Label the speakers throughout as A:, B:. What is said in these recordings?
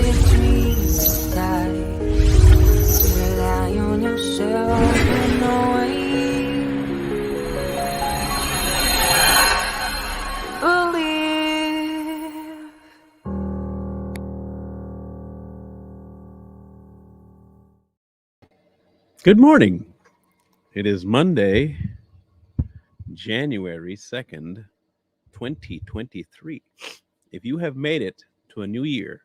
A: dreams die. Rely on yourself in a way. Believe.
B: Good morning. It is Monday, January 2nd, 2023. If you have made it to a new year,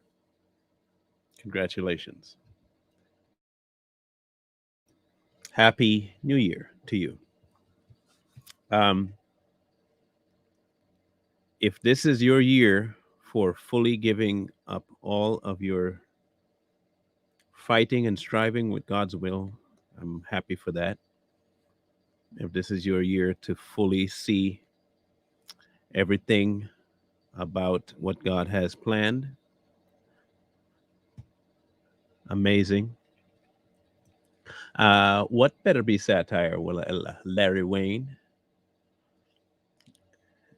B: congratulations. Happy New Year to you. Um, if this is your year for fully giving up all of your fighting and striving with God's will, I'm happy for that. If this is your year to fully see everything about what God has planned, amazing. What better be satire? Well, Larry Wayne,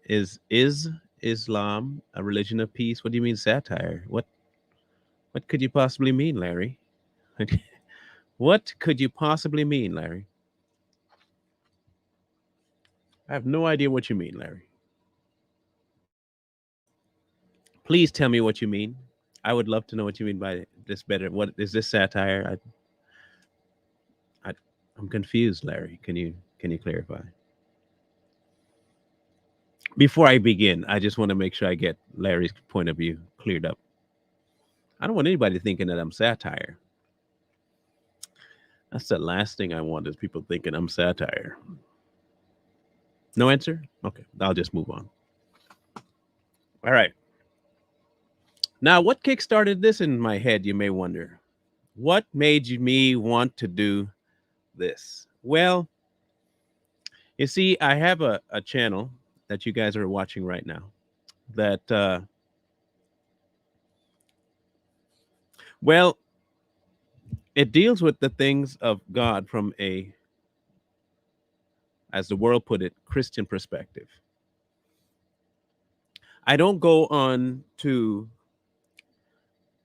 B: is Islam a religion of peace? What do you mean satire? What could you possibly mean, Larry? What could you possibly mean, Larry? I have no idea what you mean, Larry. Please tell me what you mean. I would love to know what you mean by this better. What is this satire? I I'm confused, Larry. Can you clarify? Before I begin, I just want to make sure I get Larry's point of view cleared up. I don't want anybody thinking that I'm satire. That's the last thing I want is people thinking I'm satire. No answer? Okay, I'll just move on. All right. Now, what kickstarted this in my head, you may wonder? What made me want to do this? Well, you see, I have a channel that you guys are watching right now that, well, it deals with the things of God from a, as the world put it, Christian perspective. I don't go on to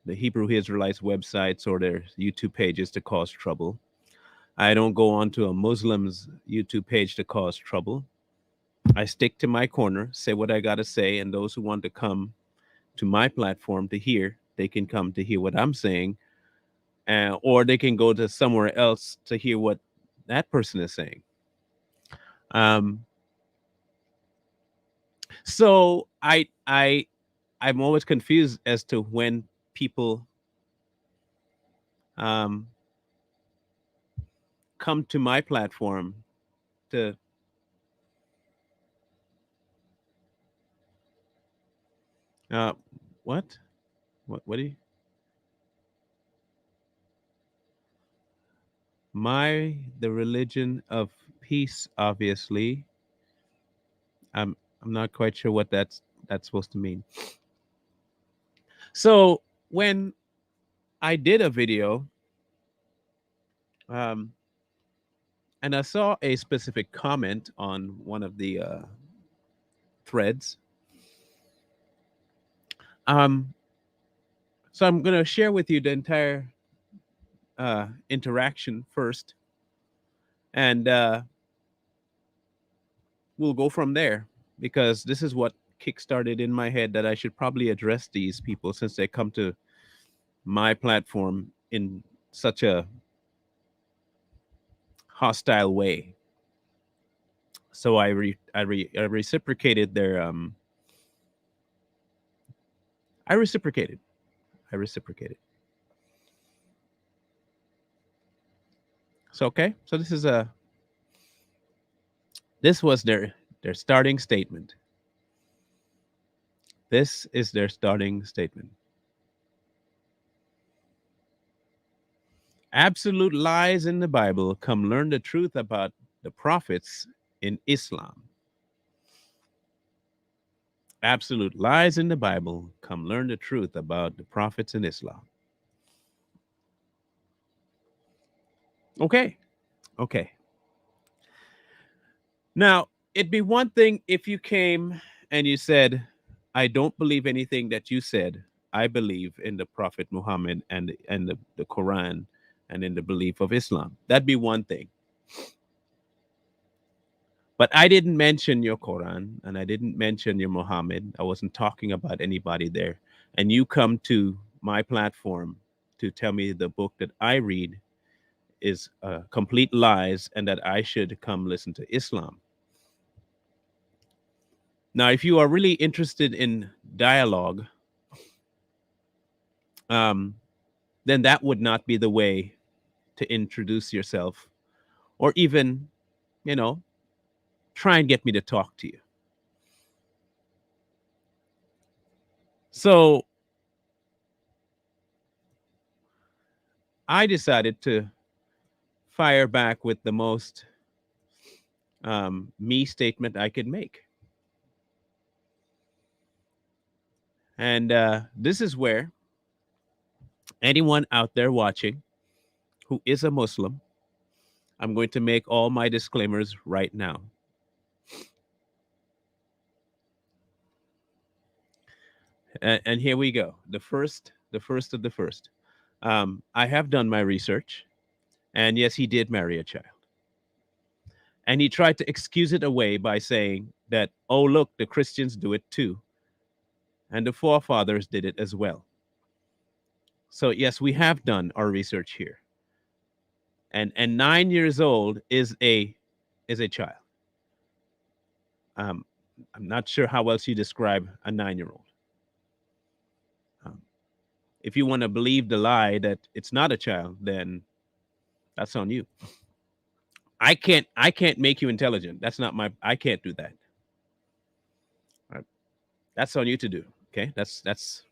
B: the Hebrew Israelites websites or their YouTube pages to cause trouble. I don't go on to a Muslim's YouTube page to cause trouble. I stick to my corner, say what I got to say, and those who want to come to my platform to hear, they can come to hear what I'm saying, or they can go to somewhere else to hear what that person is saying. Um, so I'm always confused as to when people um, come to my platform to uh, what what do you my the religion of peace, obviously. I'm not quite sure what that's supposed to mean. So when I did a video, um, and I saw a specific comment on one of the threads, um, so I'm going to share with you the entire interaction first, and we'll go from there, because this is what kickstarted in my head that I should probably address these people since they come to my platform in such a hostile way. So I reciprocated their I reciprocated. I reciprocated. So okay. So this was their starting statement. This is their starting statement. Absolute lies in the Bible. Come learn the truth about the prophets in Islam. Absolute lies in the Bible. Come learn the truth about the prophets in Islam. Okay. Okay. Now, it'd be one thing if you came and you said, I don't believe anything that you said, I believe in the Prophet Muhammad and the Quran and in the belief of Islam. That'd be one thing. But I didn't mention your Quran and I didn't mention your Muhammad. I wasn't talking about anybody there. And you come to my platform to tell me the book that I read is complete lies and that I should come listen to Islam. Now, if you are really interested in dialogue, um, then that would not be the way to introduce yourself or even, you know, try and get me to talk to you. So I decided to fire back with the most me statement I could make. And this is where anyone out there watching who is a Muslim, I'm going to make all my disclaimers right now. And here we go. The first of the first. I have done my research, and yes, he did marry a child. And he tried to excuse it away by saying that, oh, look, the Christians do it too. And the forefathers did it as well. So, yes, we have done our research here. And 9 years old is a child. Um, I'm not sure how else you describe a 9-year-old. If you want to believe the lie that it's not a child, then that's on you. I can't make you intelligent. That's not my I can't do that. Right? That's on you to do. Okay? That's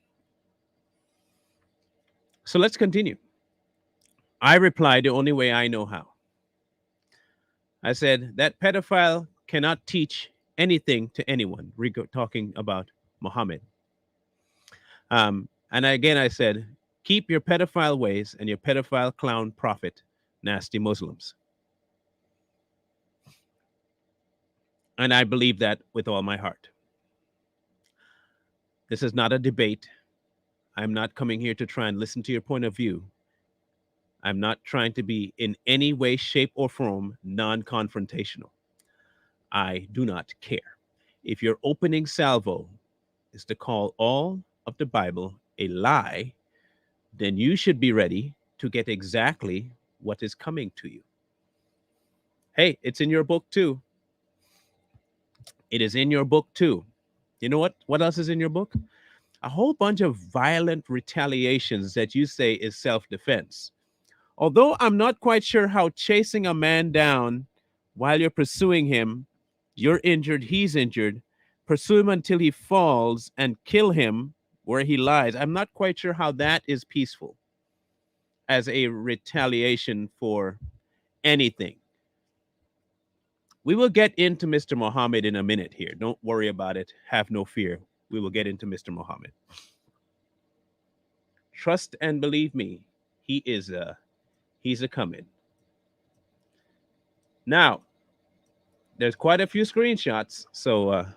B: So let's continue. I replied the only way I know how. I said that pedophile cannot teach anything to anyone, talking about Muhammad. And again, I said, keep your pedophile ways and your pedophile clown prophet, nasty Muslims. And I believe that with all my heart. This is not a debate. I'm not coming here to try and listen to your point of view. I'm not trying to be in any way, shape, or form non confrontational. I do not care. If your opening salvo is to call all of the Bible a lie, then you should be ready to get exactly what is coming to you. Hey, it's in your book too. It is in your book too. You know what? What else is in your book? A whole bunch of violent retaliations that you say is self defense. Although I'm not quite sure how chasing a man down while you're pursuing him, you're injured, he's injured, pursue him until he falls and kill him where he lies. I'm not quite sure how that is peaceful as a retaliation for anything. We will get into Mr. Muhammad in a minute here. Don't worry about it. Have no fear. We will get into Mr. Muhammad. Trust and believe me, he's a coming. Now, there's quite a few screenshots, so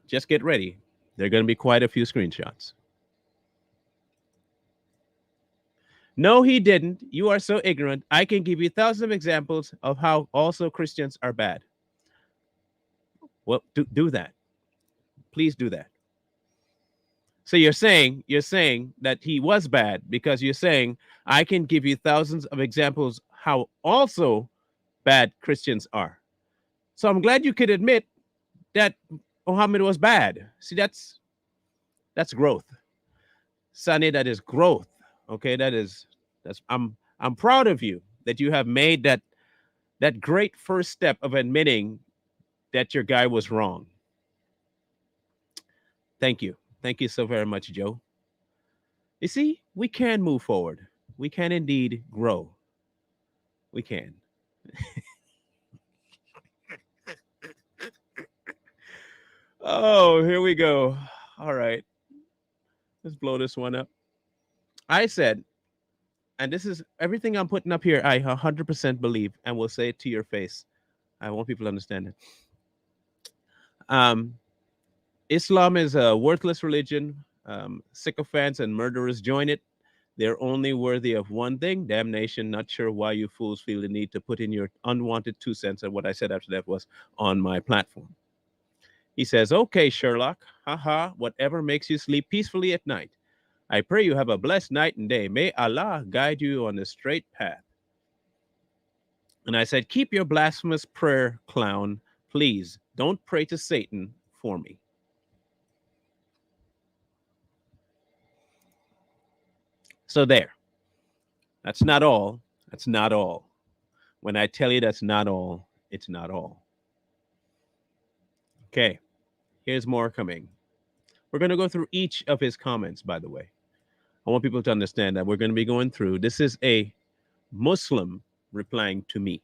B: just get ready. There are going to be quite a few screenshots. No, he didn't. You are so ignorant. I can give you thousands of examples of how also Christians are bad. Well, do that. Please do that. So you're saying that he was bad because you're saying I can give you thousands of examples how also bad Christians are. So I'm glad you could admit that Muhammad was bad. See, that's growth. Sonny, that is growth. Okay, that's I'm proud of you that you have made that great first step of admitting that your guy was wrong. Thank you. Thank you so very much, Joe. You see, we can move forward. We can indeed grow. We can. Oh, here we go. All right. Let's blow this one up. I said, and this is everything I'm putting up here, I 100% believe and will say it to your face. I want people to understand it. Islam is a worthless religion. Sycophants and murderers join it. They're only worthy of one thing, damnation. Not sure why you fools feel the need to put in your unwanted 2 cents. And what I said after that was on my platform. He says, okay, Sherlock, haha, whatever makes you sleep peacefully at night. I pray you have a blessed night and day. May Allah guide you on the straight path. And I said, keep your blasphemous prayer, clown. Please don't pray to Satan for me. So there. That's not all. That's not all. When I tell you that's not all, it's not all. Okay. Here's more coming. We're going to go through each of his comments, by the way. I want people to understand that we're going to be going through. This is a Muslim replying to me.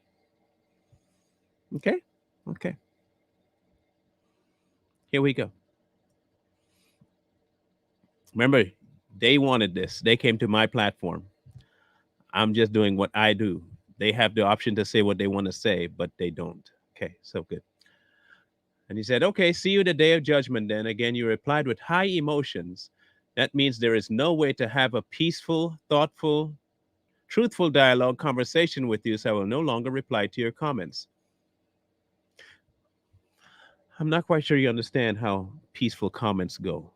B: Okay? Okay. Here we go. Remember, they wanted this. They came to my platform. I'm just doing what I do. They have the option to say what they want to say, but they don't. Okay, so good. And he said, okay, see you the day of judgment then. Again, you replied with high emotions. That means there is no way to have a peaceful, thoughtful, truthful dialogue conversation with you, so I will no longer reply to your comments. I'm not quite sure you understand how peaceful comments go.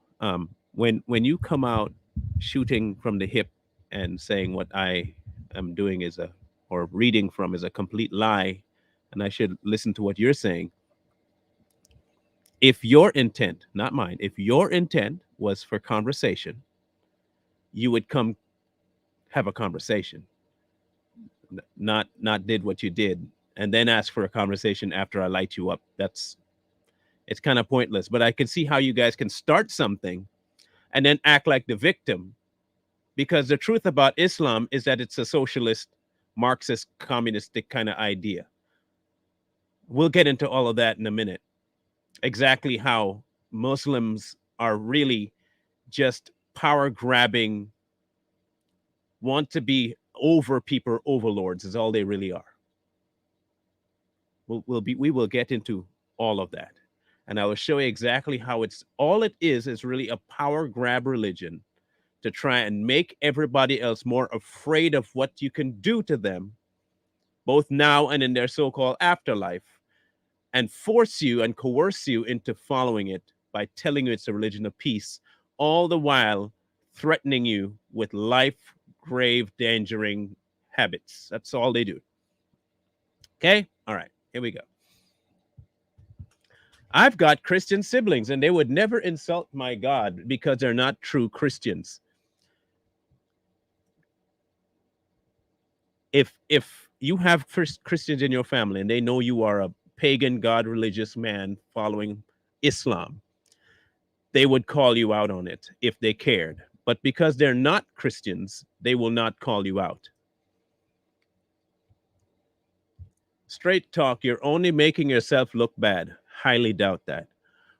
B: When you come out shooting from the hip and saying what I am doing is or reading from is a complete lie, and I should listen to what you're saying. If your intent, not mine, if your intent was for conversation, you would come have a conversation, not did what you did and then ask for a conversation after I light you up. It's kind of pointless. But I can see how you guys can start something and then act like the victim, because the truth about Islam is that it's a socialist, Marxist, communistic kind of idea. We'll get into all of that in a minute. Exactly how Muslims are really just power grabbing, want to be over people, overlords is all they really are. We will get into all of that. And I will show you exactly how all it is really a power grab religion to try and make everybody else more afraid of what you can do to them, both now and in their so-called afterlife, and force you and coerce you into following it by telling you it's a religion of peace, all the while threatening you with life, grave, endangering habits. That's all they do. Okay? All right, here we go. I've got Christian siblings, and they would never insult my God because they're not true Christians. If you have Christians in your family and they know you are a pagan, God religious man following Islam, they would call you out on it if they cared. But because they're not Christians, they will not call you out. Straight talk, you're only making yourself look bad. Highly doubt that.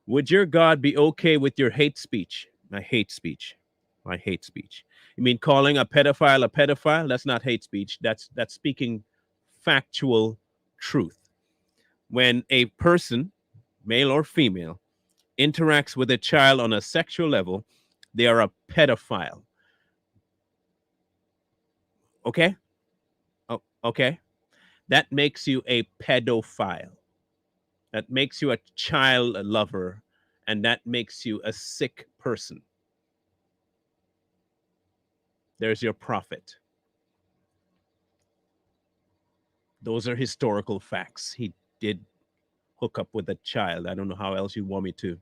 B: Would your God be okay with your hate speech? I hate speech. I hate speech. You mean calling a pedophile a pedophile? That's not hate speech. That's speaking factual truth. When a person, male or female, interacts with a child on a sexual level, they are a pedophile. Okay? Oh, okay. That makes you a pedophile. That makes you a child lover, and that makes you a sick person. There's your prophet. Those are historical facts. He did hook up with a child. I don't know how else you want me to.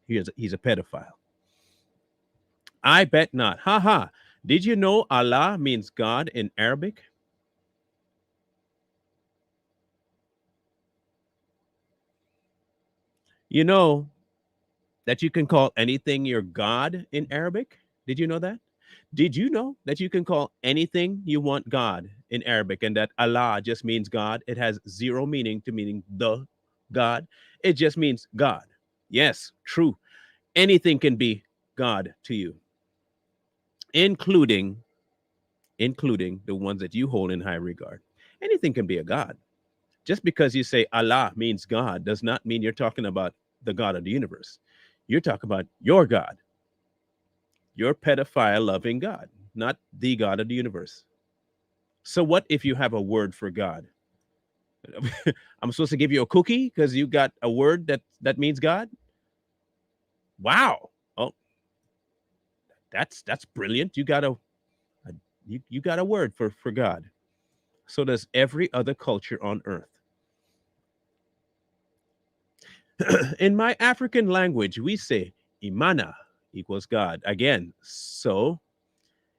B: He's a pedophile. I bet not. Ha ha. Did you know Allah means God in Arabic? You know that you can call anything your God in Arabic? Did you know that? Did you know that you can call anything you want God in Arabic, and that Allah just means God? It has zero meaning to meaning the God. It just means God. Yes, true. Anything can be God to you, including the ones that you hold in high regard. Anything can be a God. Just because you say Allah means God does not mean you're talking about the God of the universe. You're talking about your God, your pedophile loving God, not the God of the universe. So what if you have a word for God? I'm supposed to give you a cookie because you got a word that means God? Wow. Oh, that's brilliant. A you got a word for God. So does every other culture on earth. In my African language, we say Imana equals God. Again, so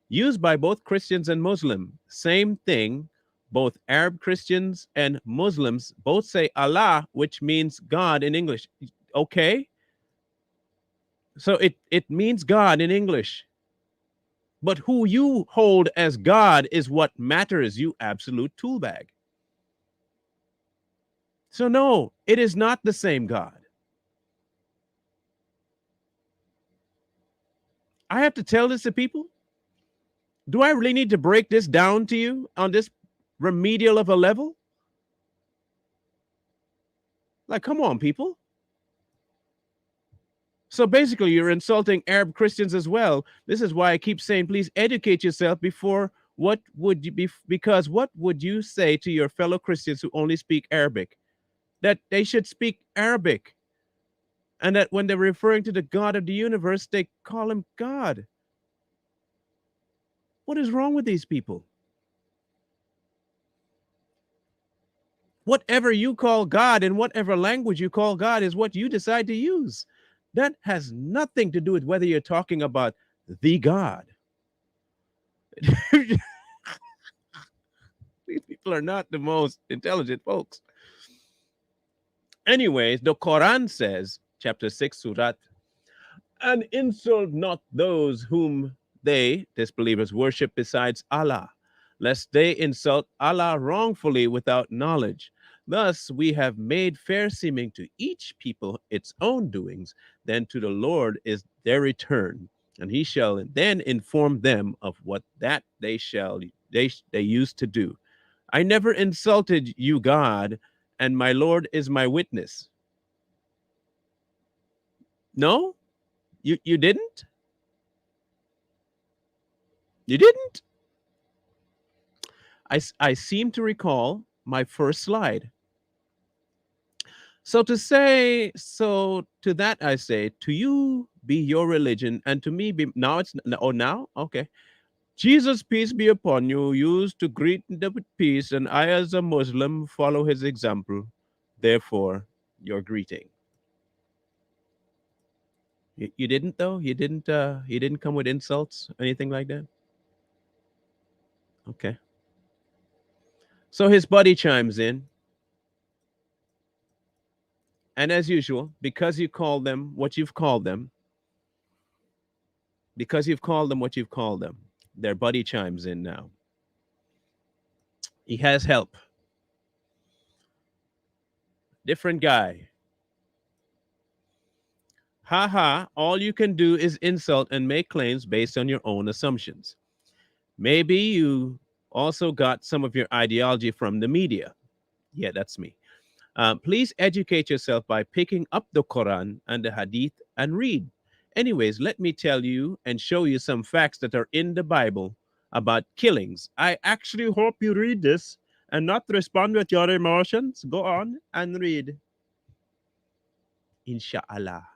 B: used by both Christians and Muslim, same thing. Both Arab Christians and Muslims both say Allah, which means God in English. Okay, so it means God in English. But who you hold as God is what matters, you absolute tool bag. So, no, it is not the same God. I have to tell this to people. Do I really need to break this down to you on this remedial of a level? Like, come on, people. So basically, you're insulting Arab Christians as well. This is why I keep saying, please educate yourself before what would you be, because what would you say to your fellow Christians who only speak Arabic? That they should speak Arabic. And that when they're referring to the God of the universe, they call him God. What is wrong with these people? Whatever you call God in whatever language you call God is what you decide to use. That has nothing to do with whether you're talking about the God. These people are not the most intelligent folks. Anyways, the Quran says, chapter 6, Surat, and insult not those whom they, disbelievers, worship besides Allah, lest they insult Allah wrongfully without knowledge. Thus we have made fair seeming to each people its own doings, then to the Lord is their return, and he shall then inform them of what that they used to do. I never insulted you, God, and my Lord is my witness. No, you didn't. You didn't. I seem to recall my first slide. So to that I say, to you be your religion, and to me be now it's oh now okay. Jesus, peace be upon you, used to greet them with peace, and I, as a Muslim, follow his example. Therefore, your greeting. You didn't though. You didn't come with insults, anything like that. Okay. So his buddy chimes in, and as usual, because you called them what you've called them, because you've called them what you've called them, their buddy chimes in now. He has help. Different guy. Ha ha, all you can do is insult and make claims based on your own assumptions. Maybe you also got some of your ideology from the media. Yeah, that's me. Please educate yourself by picking up the Quran and the Hadith and read. Anyways, let me tell you and show you some facts that are in the Bible about killings. I actually hope you read this and not respond with your emotions. Go on and read. Inshallah.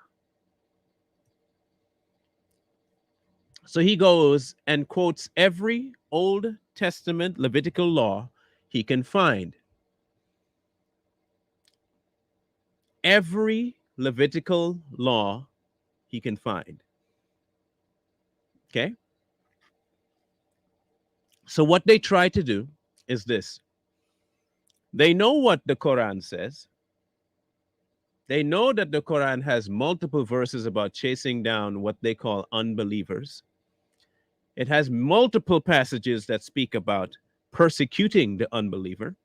B: So he goes and quotes every Old Testament Levitical law he can find. Every Levitical law he can find. Okay? So what they try to do is this. They know what the Quran says. They know that the Quran has multiple verses about chasing down what they call unbelievers. It has multiple passages that speak about persecuting the unbeliever,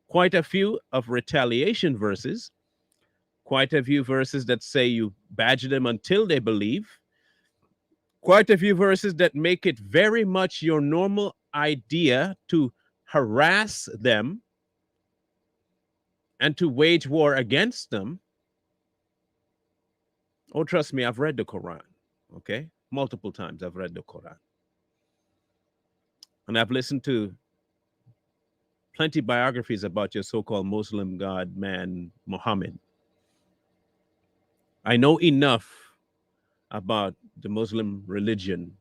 B: quite a few of retaliation verses, quite a few verses that say you badger them until they believe, quite a few verses that make it very much your normal idea to harass them and to wage war against them. Oh, trust me, I've read the Quran. Okay, multiple times I've read the Quran, and I've listened to plenty biographies about your so-called Muslim God man Muhammad. I know enough about the Muslim religion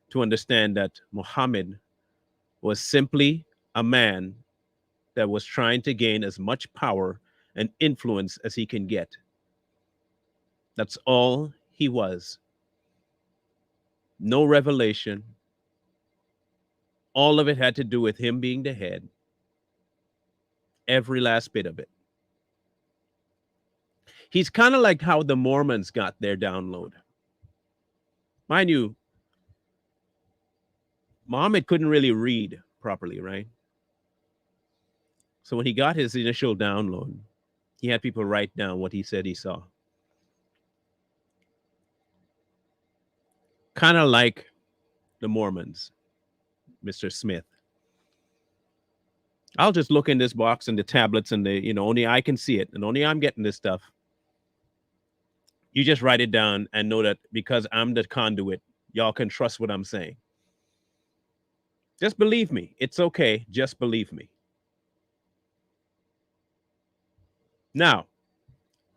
B: to understand that Muhammad was simply a man that was trying to gain as much power and influence as he can get. That's all he was. No revelation. All of it had to do with him being the head, every last bit of it. He's kind of like how the Mormons got their download. Mind you, Muhammad couldn't really read properly, right? So when he got his initial download, he had people write down what he said he saw. Kind of like the Mormons, Mr. Smith. I'll just look in this box and the tablets and only I can see it and only I'm getting this stuff. You just write it down and know that because I'm the conduit, y'all can trust what I'm saying. Just believe me. It's okay. Just believe me. Now,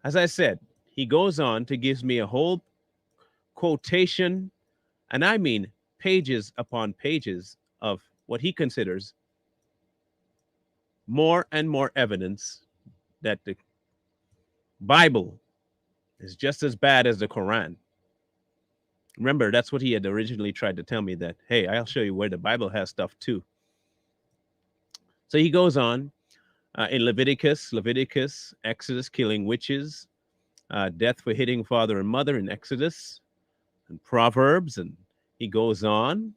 B: as I said, he goes on to gives me a whole quotation, and I mean pages upon pages of what he considers more and more evidence that the Bible is just as bad as the Quran. Remember, that's what he had originally tried to tell me that, hey, I'll show you where the Bible has stuff too. So he goes on in Leviticus, Exodus, killing witches, death for hitting father and mother in Exodus, and Proverbs, and he goes on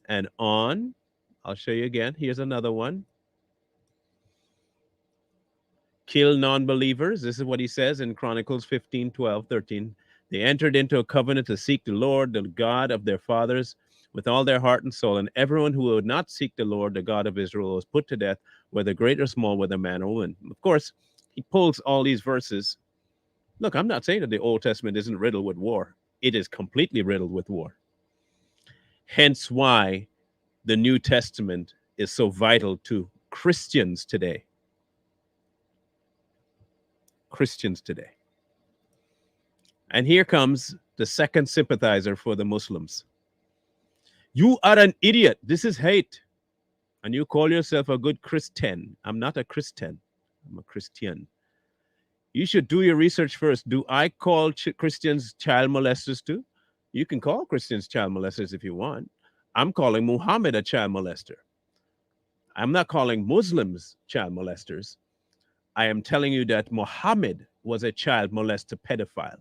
B: and on. I'll show you again. Here's another one. Kill non-believers. This is what he says in Chronicles 15, 12, 13. They entered into a covenant to seek the Lord, the God of their fathers, with all their heart and soul. And everyone who would not seek the Lord, the God of Israel, was put to death, whether great or small, whether man or woman. Of course, he pulls all these verses. Look, I'm not saying that the Old Testament isn't riddled with war. It is completely riddled with war. Hence why the New Testament is so vital to Christians today. Christians today. And here comes the second sympathizer for the Muslims. You are an idiot. This is hate. And you call yourself a good Christian. I'm not a Christian. I'm a Christian. You should do your research first. Do I call Christians child molesters too? You can call Christians child molesters if you want. I'm calling Muhammad a child molester. I'm not calling Muslims child molesters. I am telling you that Muhammad was a child molester pedophile.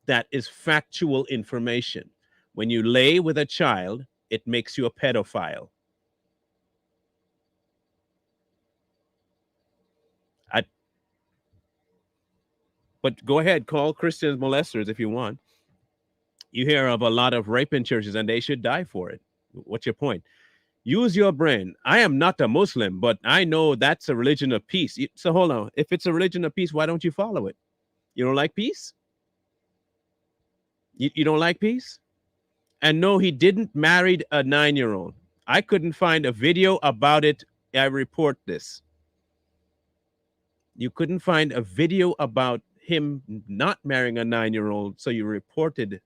B: That is factual information. When you lay with a child, it makes you a pedophile. But go ahead, call Christians molesters if you want. You hear of a lot of rape in churches and they should die for it. What's your point? Use your brain. I am not a Muslim, but I know that's a religion of peace. So hold on. If it's a religion of peace, why don't you follow it? You don't like peace? You don't like peace? And no, he didn't marry a 9-year-old. I couldn't find a video about it. I report this. You couldn't find a video about him not marrying a 9-year-old, so you reported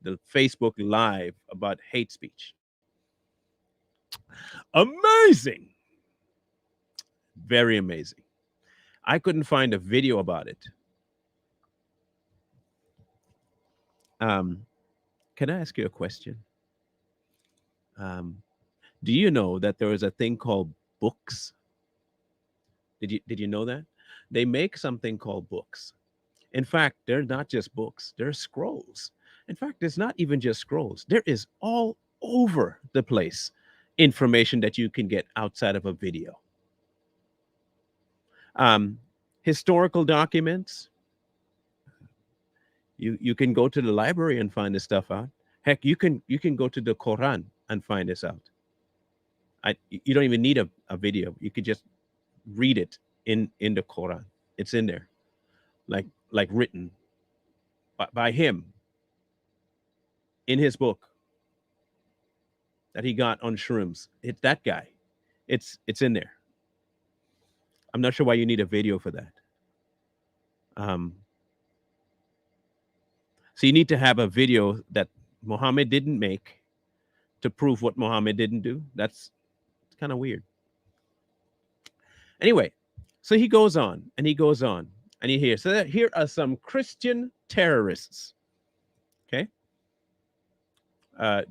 B: the Facebook Live about hate speech. Amazing. Very amazing. I couldn't find a video about it. Can I ask you a question? Do you know that there is a thing called books? Did you know that? They make something called books. In fact, they're not just books, they're scrolls. In fact, it's not even just scrolls. There is all over the place information that you can get outside of a video. Historical documents. You can go to the library and find this stuff out. Heck, you can go to the Quran and find this out. You don't even need a video. You could just read it in the Quran. It's in there, like written. by him in his book that he got on shrooms. It's that guy. It's in there. I'm not sure why you need a video for that. Um, so you need to have a video that Muhammad didn't make to prove what Muhammad didn't do. That's kind of weird. Anyway, so he goes on and he goes on and he hears. So here are some Christian terrorists. Okay.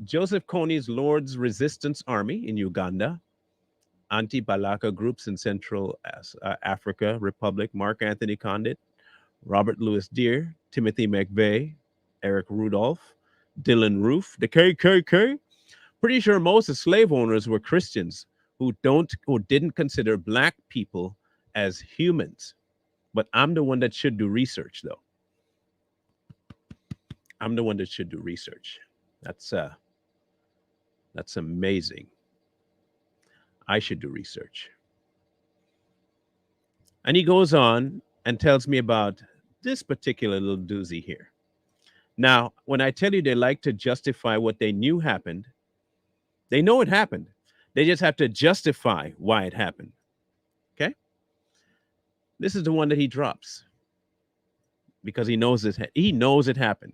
B: Joseph Kony's Lord's Resistance Army in Uganda, anti-Balaka groups in Central Africa Republic, Mark Anthony Condit, Robert Louis Deere, Timothy McVeigh, Eric Rudolph, Dylan Roof, the KKK. Pretty sure most of slave owners were Christians who didn't consider black people as humans. But I'm the one that should do research, though. I'm the one that should do research. That's amazing. I should do research. And he goes on and tells me about this particular little doozy here. Now, when I tell you they like to justify what they knew happened, they know it happened. They just have to justify why it happened. Okay? This is the one that he drops because he knows this. He knows it happened.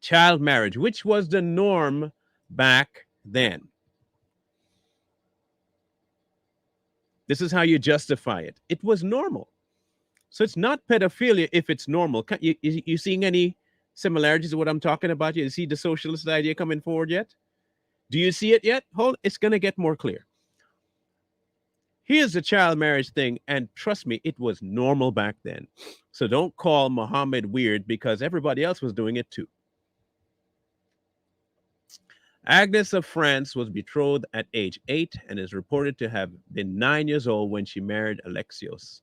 B: Child marriage, which was the norm back then. This is how you justify it. It was normal. So it's not pedophilia if it's normal. You seeing any similarities to what I'm talking about? You see the socialist idea coming forward yet? Do you see it yet? Hold, it's going to get more clear. Here's the child marriage thing, and trust me, it was normal back then. So don't call Muhammad weird because everybody else was doing it too. Agnes of France was betrothed at age 8 and is reported to have been 9 years old when she married Alexios.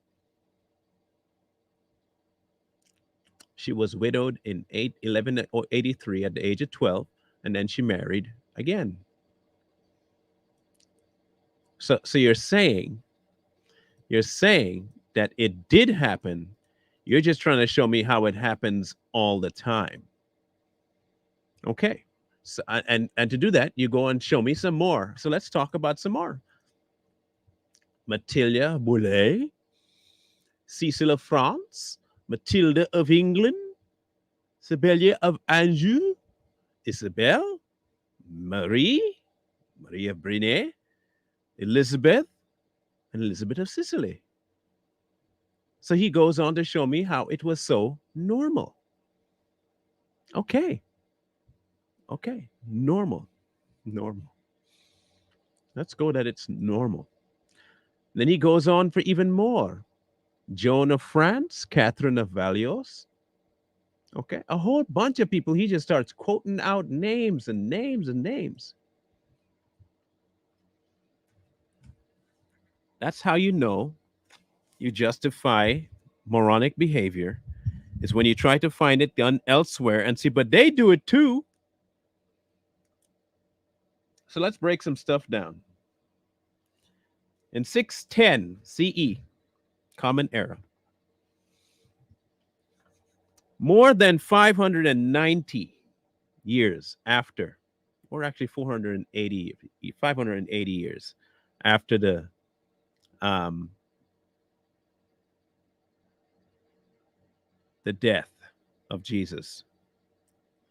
B: She was widowed in 1183 at the age of 12, and then she married again. So you're saying that it did happen. You're just trying to show me how it happens all the time. Okay. So, and to do that, you go and show me some more. So let's talk about some more. Matilda Boulay, Cecil of France, Matilda of England, Sibylla of Anjou, Isabel, Marie of Brienne, Elizabeth, and Elizabeth of Sicily. So he goes on to show me how it was so normal. Okay, normal. Let's go that it's normal. Then he goes on for even more. Joan of France, Catherine of Valios. Okay, a whole bunch of people. He just starts quoting out names and names and names. That's how you know you justify moronic behavior, is when you try to find it done elsewhere and see, but they do it too. So let's break some stuff down. In 610 CE, Common Era, more than 590 years after, or actually 580 years after the death of Jesus,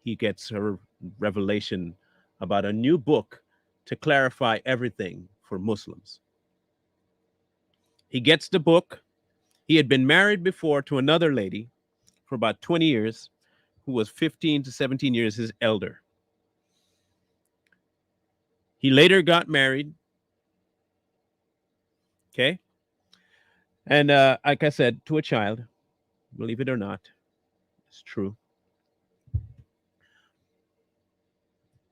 B: he gets a revelation about a new book to clarify everything for Muslims. He gets the book. He had been married before to another lady for about 20 years who was 15 to 17 years his elder. He later got married. Okay. And like I said, to a child, believe it or not, it's true.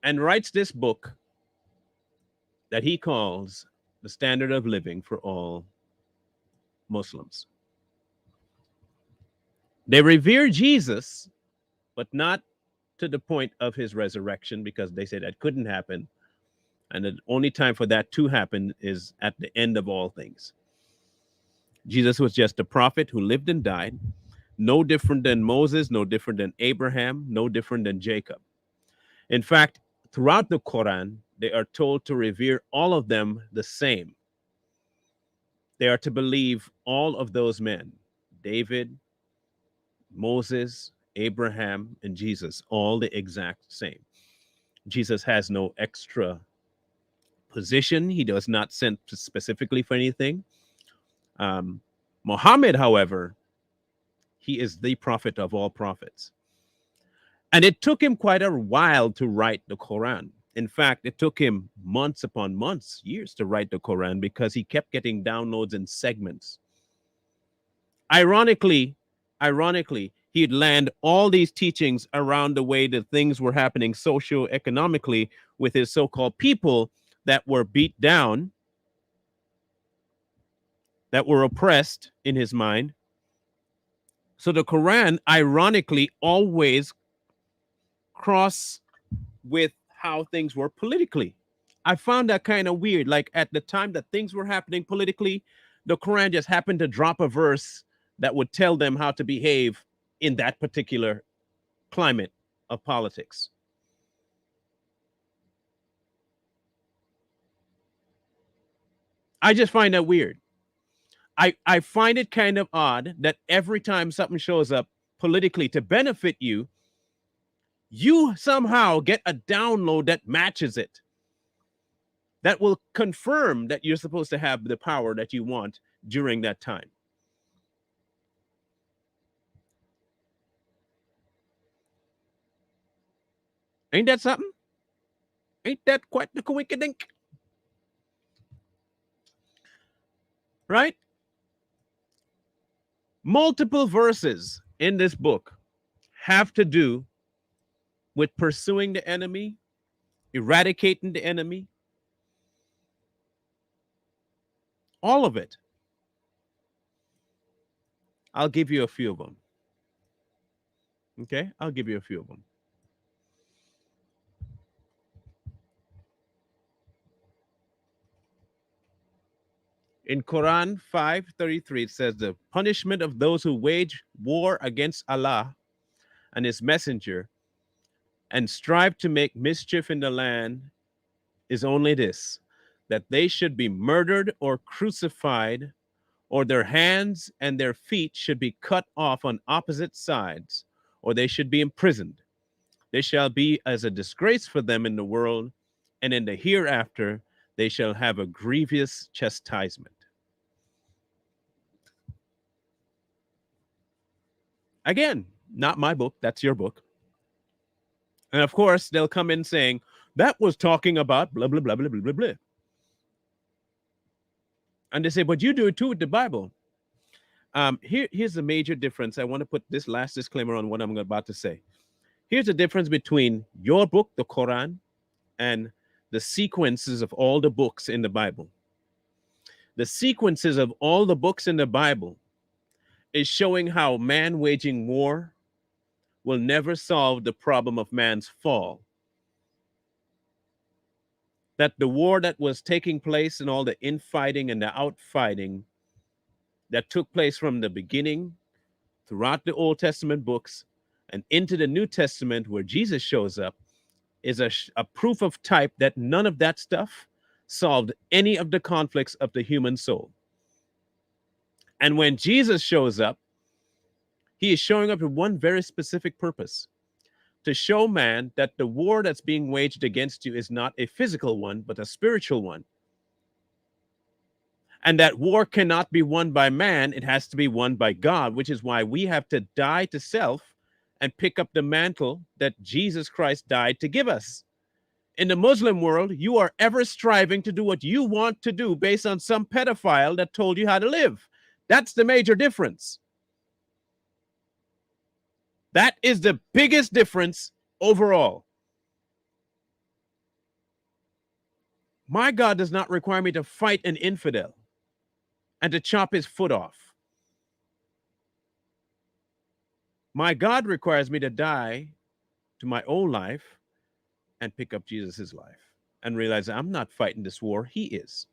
B: And writes this book that he calls the standard of living for all Muslims. They revere Jesus, but not to the point of his resurrection, because they say that couldn't happen. And the only time for that to happen is at the end of all things. Jesus was just a prophet who lived and died. No different than Moses, no different than Abraham, no different than Jacob. In fact, throughout the Quran, they are told to revere all of them the same. They are to believe all of those men, David, Moses, Abraham, and Jesus, all the exact same. Jesus has no extra position. He does not send specifically for anything. Um, Muhammad, however, he is the prophet of all prophets. And it took him quite a while to write the Quran. In fact, it took him months upon months, years to write the Quran because he kept getting downloads in segments. Ironically, he'd land all these teachings around the way that things were happening socio-economically with his so-called people that were beat down, that were oppressed in his mind. So the Quran, ironically, always cross with how things were politically. I found that kind of weird. Like at the time that things were happening politically, the Quran just happened to drop a verse that would tell them how to behave in that particular climate of politics. I just find that weird. I find it kind of odd that every time something shows up politically to benefit you, you somehow get a download that matches it, that will confirm that you're supposed to have the power that you want during that time. Ain't that something? Ain't that quite the coinkydink? Right? Multiple verses in this book have to do with pursuing the enemy, eradicating the enemy, all of it. I'll give you a few of them. Okay? I'll give you a few of them. In Quran 5:33, it says the punishment of those who wage war against Allah and his messenger and strive to make mischief in the land is only this, that they should be murdered or crucified, or their hands and their feet should be cut off on opposite sides, or they should be imprisoned. They shall be as a disgrace for them in the world, and in the hereafter they shall have a grievous chastisement. Again, not my book, that's your book. And of course, they'll come in saying, that was talking about blah, blah, blah, blah, blah, blah, blah. And they say, but you do it too with the Bible. Here's the major difference. I want to put this last disclaimer on what I'm about to say. Here's the difference between your book, the Quran, and the sequences of all the books in the Bible. The sequences of all the books in the Bible is showing how man waging war will never solve the problem of man's fall. That the war that was taking place and all the infighting and the outfighting that took place from the beginning throughout the Old Testament books and into the New Testament where Jesus shows up is a proof of type that none of that stuff solved any of the conflicts of the human soul. And when Jesus shows up, he is showing up with one very specific purpose: to show man that the war that's being waged against you is not a physical one, but a spiritual one. And that war cannot be won by man, it has to be won by God, which is why we have to die to self and pick up the mantle that Jesus Christ died to give us. In the Muslim world, you are ever striving to do what you want to do based on some pedophile that told you how to live. That's the major difference. That is the biggest difference overall. My God does not require me to fight an infidel and to chop his foot off. My God requires me to die to my own life and pick up Jesus's life and realize that I'm not fighting this war, he is.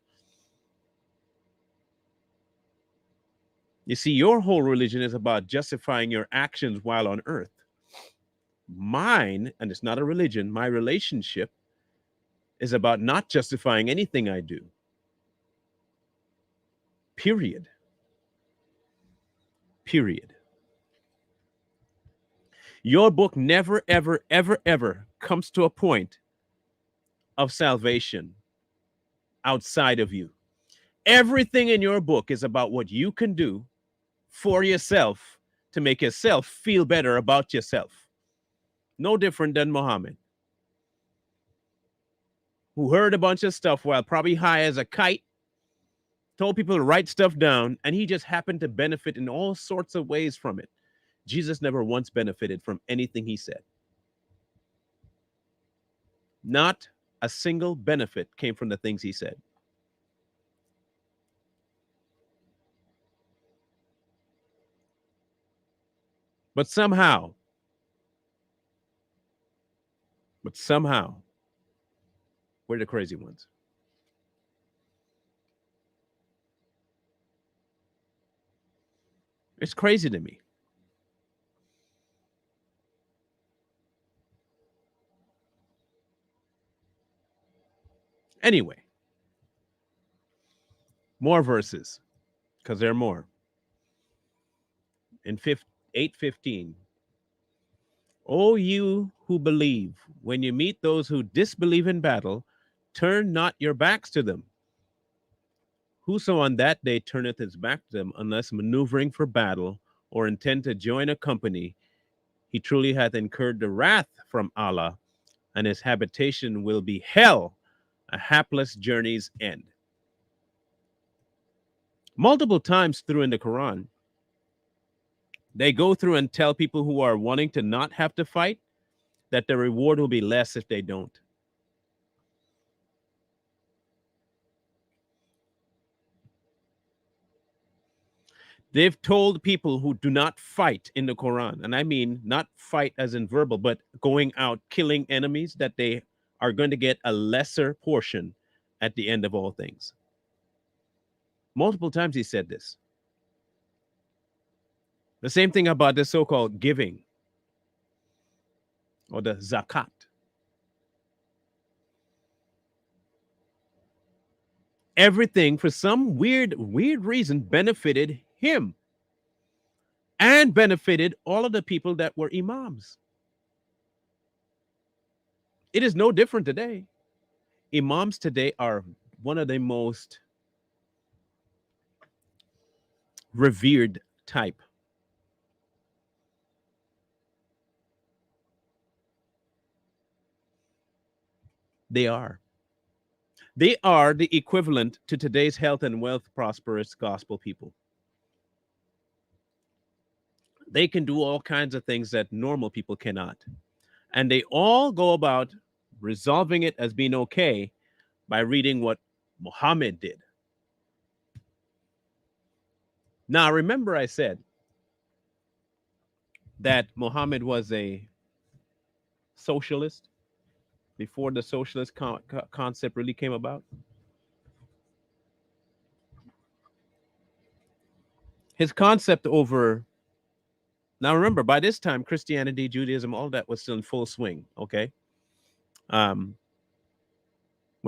B: You see, your whole religion is about justifying your actions while on earth. Mine, and it's not a religion, my relationship is about not justifying anything I do. Period. Period. Your book never, ever, ever, ever comes to a point of salvation outside of you. Everything in your book is about what you can do for yourself to make yourself feel better about yourself. No different than Muhammad, who heard a bunch of stuff while probably high as a kite, told people to write stuff down, and he just happened to benefit in all sorts of ways from it. Jesus never once benefited from anything he said. Not a single benefit came from the things he said. But somehow, we're the crazy ones. It's crazy to me. Anyway, more verses, because there are more. In 8:15, O you who believe, when you meet those who disbelieve in battle, turn not your backs to them. Whoso on that day turneth his back to them, unless maneuvering for battle or intend to join a company, he truly hath incurred the wrath from Allah, and his habitation will be hell, a hapless journey's end. Multiple times through in the Quran, they go through and tell people who are wanting to not have to fight that the reward will be less if they don't. They've told people who do not fight in the Quran, and I mean not fight as in verbal, but going out killing enemies, that they are going to get a lesser portion at the end of all things. Multiple times he said this. The same thing about the so-called giving or the zakat. Everything, for some weird reason, benefited him and benefited all of the people that were imams. It is no different today. Imams today are one of the most revered type. They are. They are the equivalent to today's health and wealth prosperous gospel people. They can do all kinds of things that normal people cannot. And they all go about resolving it as being okay by reading what Muhammad did. Now, remember I said that Muhammad was a socialist before the socialist concept really came about? His concept over, now remember, by this time, Christianity, Judaism, all that was still in full swing, okay? When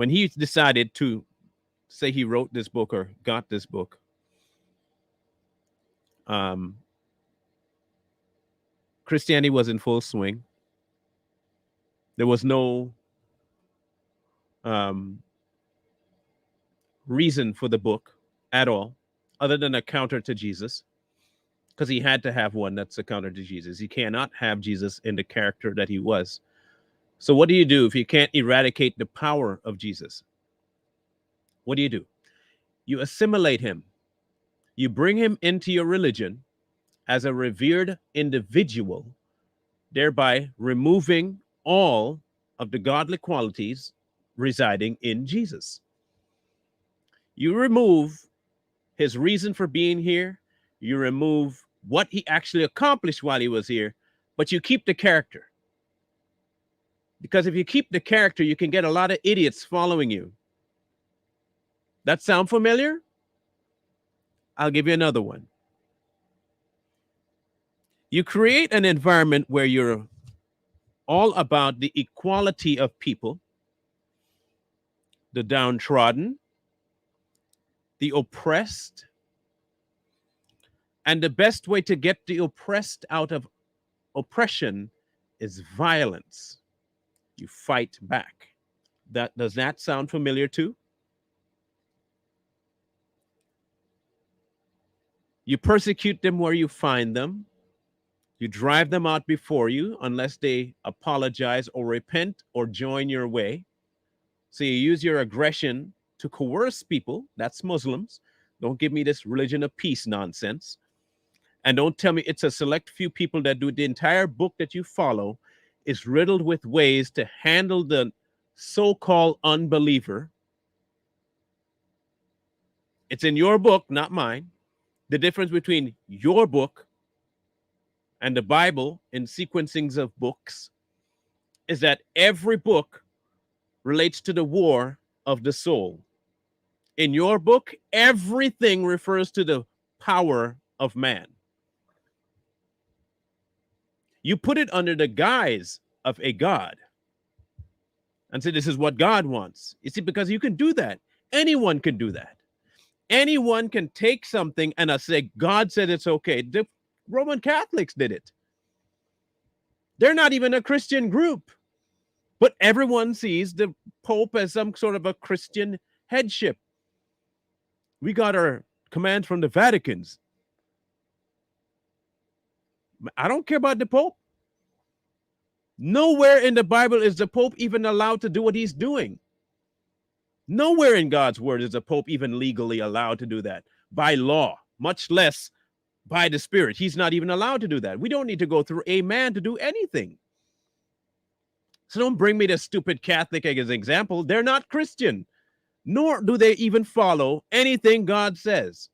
B: he decided to say he wrote this book or got this book, Christianity was in full swing. There was no reason for the book at all, other than a counter to Jesus, because he had to have one that's a counter to Jesus. He cannot have Jesus in the character that he was. So what do you do if you can't eradicate the power of Jesus? What do? You assimilate him. You bring him into your religion as a revered individual, thereby removing all of the godly qualities residing in Jesus. You remove his reason for being here. You remove what he actually accomplished while he was here, but you keep the character. Because if you keep the character, you can get a lot of idiots following you. That sound familiar? I'll give you another one. You create an environment where you're all about the equality of people, the downtrodden, the oppressed, and the best way to get the oppressed out of oppression is violence. You fight back. That does that sound familiar too? You persecute them where you find them. You drive them out before you unless they apologize or repent or join your way. So you use your aggression to coerce people. That's Muslims. Don't give me this religion of peace nonsense. And don't tell me it's a select few people that do it. The entire book that you follow is riddled with ways to handle the so-called unbeliever. It's in your book, not mine. The difference between your book and the Bible in sequencings of books is that every book relates to the war of the soul. In your book, everything refers to the power of man. You put it under the guise of a God and say, this is what God wants. You see, because you can do that. Anyone can do that. Anyone can take something and say, God said it's okay. The Roman Catholics did it. They're not even a Christian group, but everyone sees the Pope as some sort of a Christian headship. We got our commands from the Vaticans. I don't care about the Pope. Nowhere in the Bible is the Pope even allowed to do what he's doing. Nowhere in God's word is the Pope even legally allowed to do that by law, much less by the Spirit. He's not even allowed to do that. We don't need to go through a man to do anything. So don't bring me the stupid Catholic as an example. They're not Christian, nor do they even follow anything God says.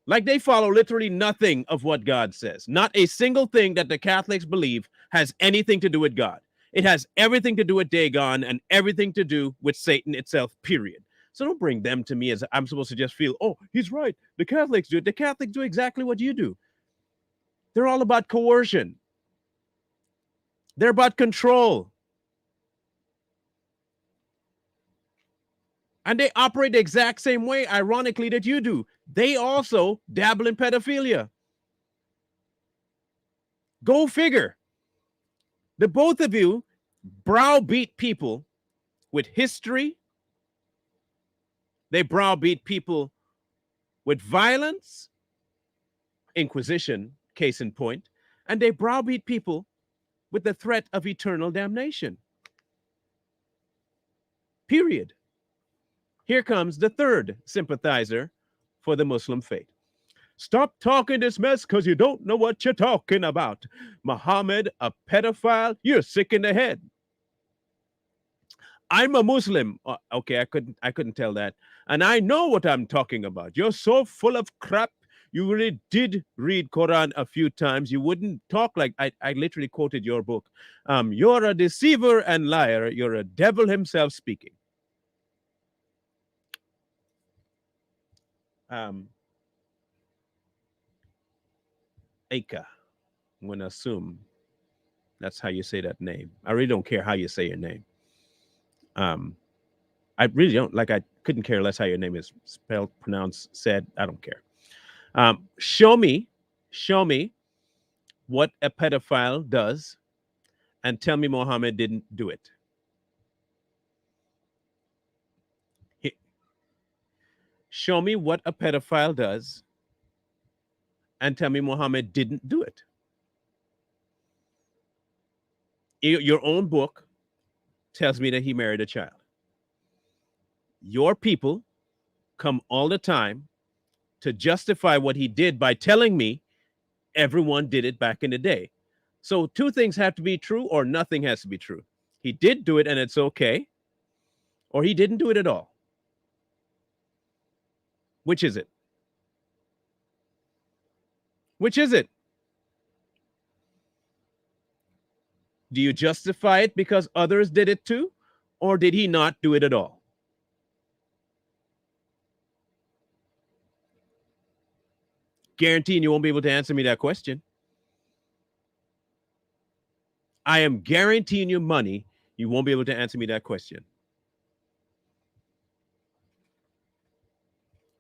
B: Like they follow literally nothing of what God says. Not a single thing that the Catholics believe has anything to do with God. It has everything to do with Dagon and everything to do with Satan itself, period. So don't bring them to me as I'm supposed to just feel, oh, he's right. The Catholics do it. The Catholics do exactly what you do. They're all about coercion. They're about control. And they operate the exact same way, ironically, that you do. They also dabble in pedophilia. Go figure. The both of you browbeat people with history. They browbeat people with violence, Inquisition, case in point, and they browbeat people with the threat of eternal damnation. Period. Here comes the third sympathizer for the Muslim faith. Stop talking this mess because you don't know what you're talking about. Muhammad, a pedophile, you're sick in the head. I'm a Muslim. Okay, I couldn't tell that. And I know what I'm talking about. You're so full of crap. You really did read Quran a few times. You wouldn't talk like I literally quoted your book. You're a deceiver and liar. You're a devil himself speaking. Aka, I'm going to assume that's how you say that name. I really don't care how you say your name. I really don't. Like, I couldn't care less how your name is spelled, pronounced, said. I don't care. Show me what a pedophile does and tell me Muhammad didn't do it. Show me what a pedophile does and tell me Muhammad didn't do it. Your own book tells me that he married a child. Your people come all the time to justify what he did by telling me everyone did it back in the day. So two things have to be true or nothing has to be true. He did do it and it's okay, or he didn't do it at all. Which is it? Which is it? Do you justify it because others did it too? Or did he not do it at all? guaranteeing you won't be able to answer me that question. I am guaranteeing you money. You won't be able to answer me that question.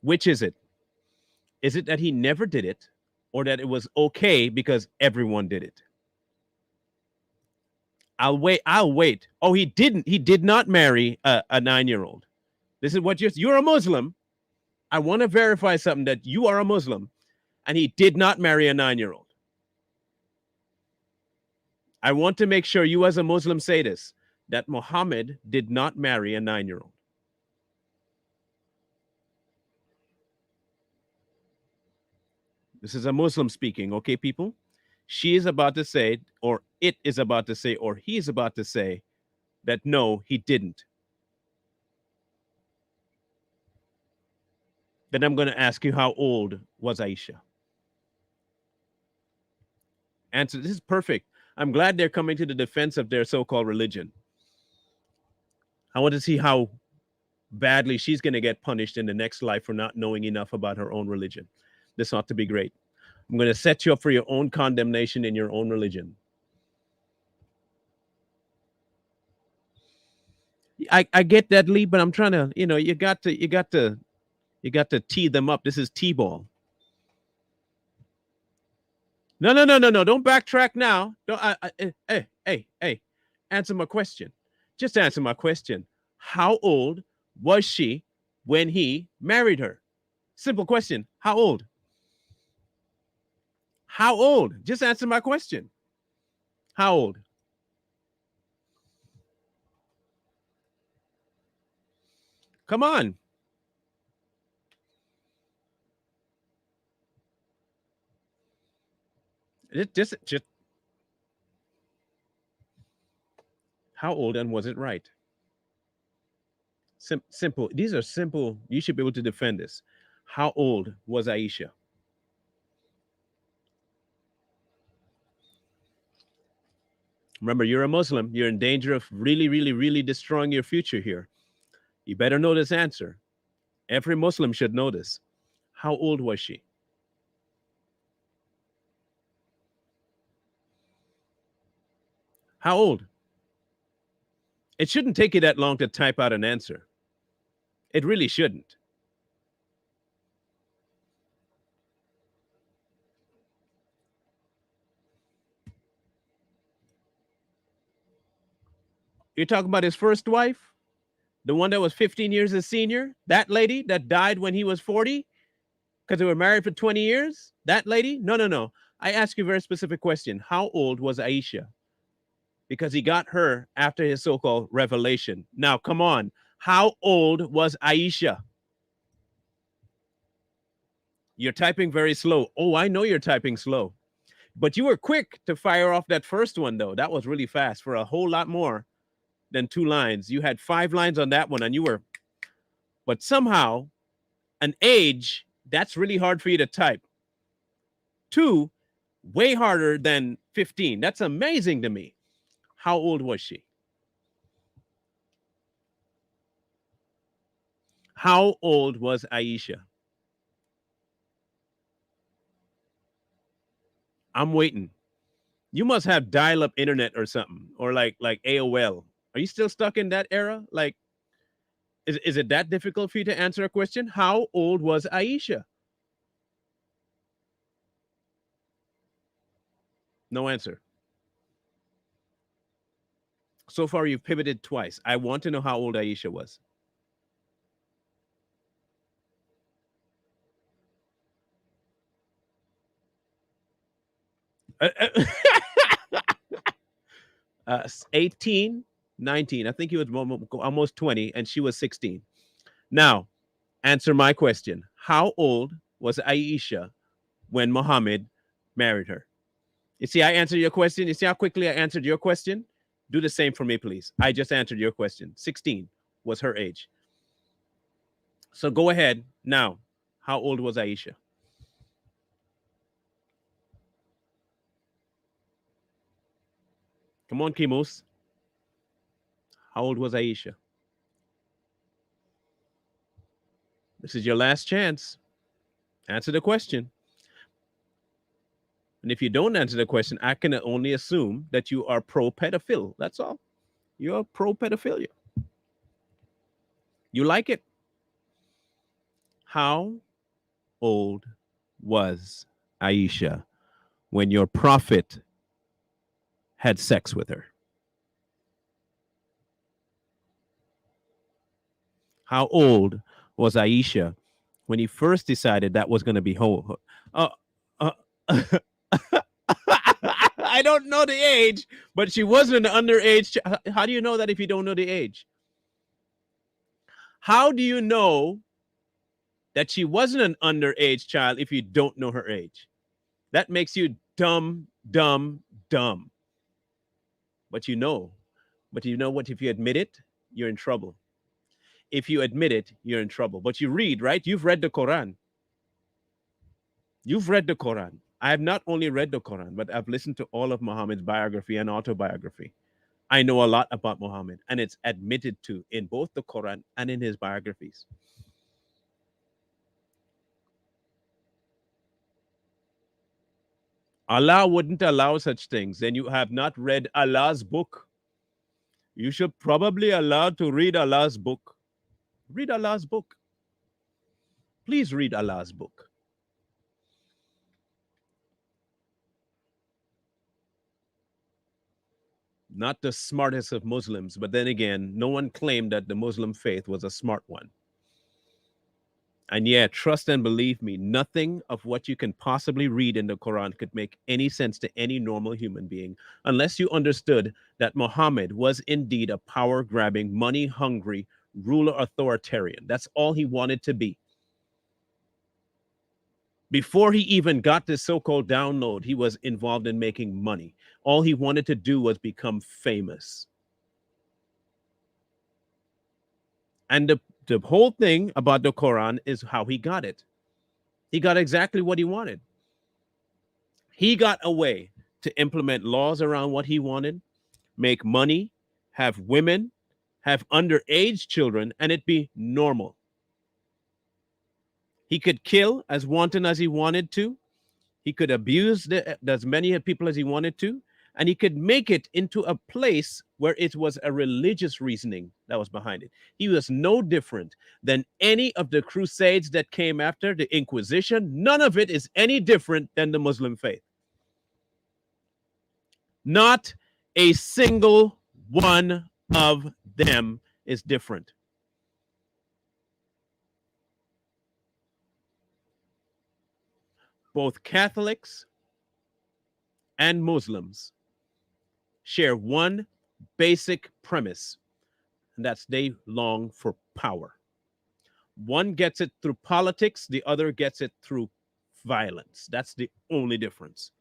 B: Which is it? Is it that he never did it, or that it was okay because everyone did it? I'll wait. I'll wait. Oh, he didn't. He did not marry a 9-year-old. This is what you're a Muslim. I want to verify something, that you are a Muslim, and he did not marry a 9-year-old. I want to make sure you as a Muslim say this, that Muhammad did not marry a 9-year-old. This is a Muslim speaking, okay, people? She is about to say, or it is about to say, or he is about to say that no, he didn't. Then I'm going to ask you, how old was Aisha? Answer. This is perfect. I'm glad they're coming to the defense of their so-called religion. I want to see how badly she's going to get punished in the next life for not knowing enough about her own religion. This ought to be great. I'm going to set you up for your own condemnation in your own religion. I get that, Lee, but I'm trying to, you got to tee them up. This is T-ball. No. Don't backtrack now. Don't. Hey. Answer my question. Just answer my question. How old was she when he married her? Simple question. How old? How old? Just answer my question. How old? Come on. Just how old, and was it right? Simple. These are simple. You should be able to defend this. How old was Aisha? Remember, you're a Muslim. You're in danger of really, really, really destroying your future here. You better know this answer. Every Muslim should know this. How old was she? How old? It shouldn't take you that long to type out an answer. It really shouldn't. You're talking about his first wife? The one that was 15 years his senior? That lady that died when he was 40? Because they were married for 20 years? That lady? No. I ask you a very specific question. How old was Aisha? Because he got her after his so-called revelation. Now, come on. How old was Aisha? You're typing very slow. Oh, I know you're typing slow. But you were quick to fire off that first one, though. That was really fast for a whole lot more than 2 lines. You had 5 lines on that one, and you were. But somehow, an age, that's really hard for you to type. 2, way harder than 15. That's amazing to me. How old was she? How old was Aisha? I'm waiting. You must have dial-up internet or something, or like AOL. Are you still stuck in that era? Like, is it that difficult for you to answer a question? How old was Aisha? No answer. So far, you've pivoted twice. I want to know how old Aisha was. 18, 19. I think he was almost 20, and she was 16. Now, answer my question. How old was Aisha when Muhammad married her? You see, I answered your question. You see how quickly I answered your question? Do the same for me, please. I just answered your question. 16 was her age. So go ahead now. How old was Aisha? Come on, Kimos. How old was Aisha? This is your last chance. Answer the question. And if you don't answer the question, I can only assume that you are pro pedophile. That's all. You're pro pedophilia. You like it. How old was Aisha when your prophet had sex with her? How old was Aisha when he first decided that was going to be whole? Uh, uh, I don't know the age, but she wasn't an underage. How do you know that if you don't know the age? How do you know that she wasn't an underage child if you don't know her age? That makes you dumb, dumb, dumb. But you know. But you know what? If you admit it, you're in trouble. If you admit it, you're in trouble. But you read, right? You've read the Quran. You've read the Quran. I have not only read the Quran, but I've listened to all of Muhammad's biography and autobiography. I know a lot about Muhammad, and it's admitted to in both the Quran and in his biographies. Allah wouldn't allow such things. Then you have not read Allah's book. You should probably allow to read Allah's book. Read Allah's book. Please read Allah's book. Not the smartest of Muslims, but then again, no one claimed that the Muslim faith was a smart one. And yeah, trust and believe me, nothing of what you can possibly read in the Quran could make any sense to any normal human being unless you understood that Muhammad was indeed a power grabbing, money hungry ruler authoritarian. That's all he wanted to be. Before he even got this so called download, he was involved in making money. All he wanted to do was become famous. And the whole thing about the Quran is how he got it. He got exactly what he wanted. He got a way to implement laws around what he wanted, make money, have women, have underage children, and it be normal. He could kill as wanton as he wanted to. He could abuse as many people as he wanted to. And he could make it into a place where it was a religious reasoning that was behind it. He was no different than any of the crusades that came after the Inquisition. None of it is any different than the Muslim faith. Not a single one of them is different. Both Catholics and Muslims share one basic premise, and that's they long for power. One gets it through politics, the other gets it through violence. That's the only difference.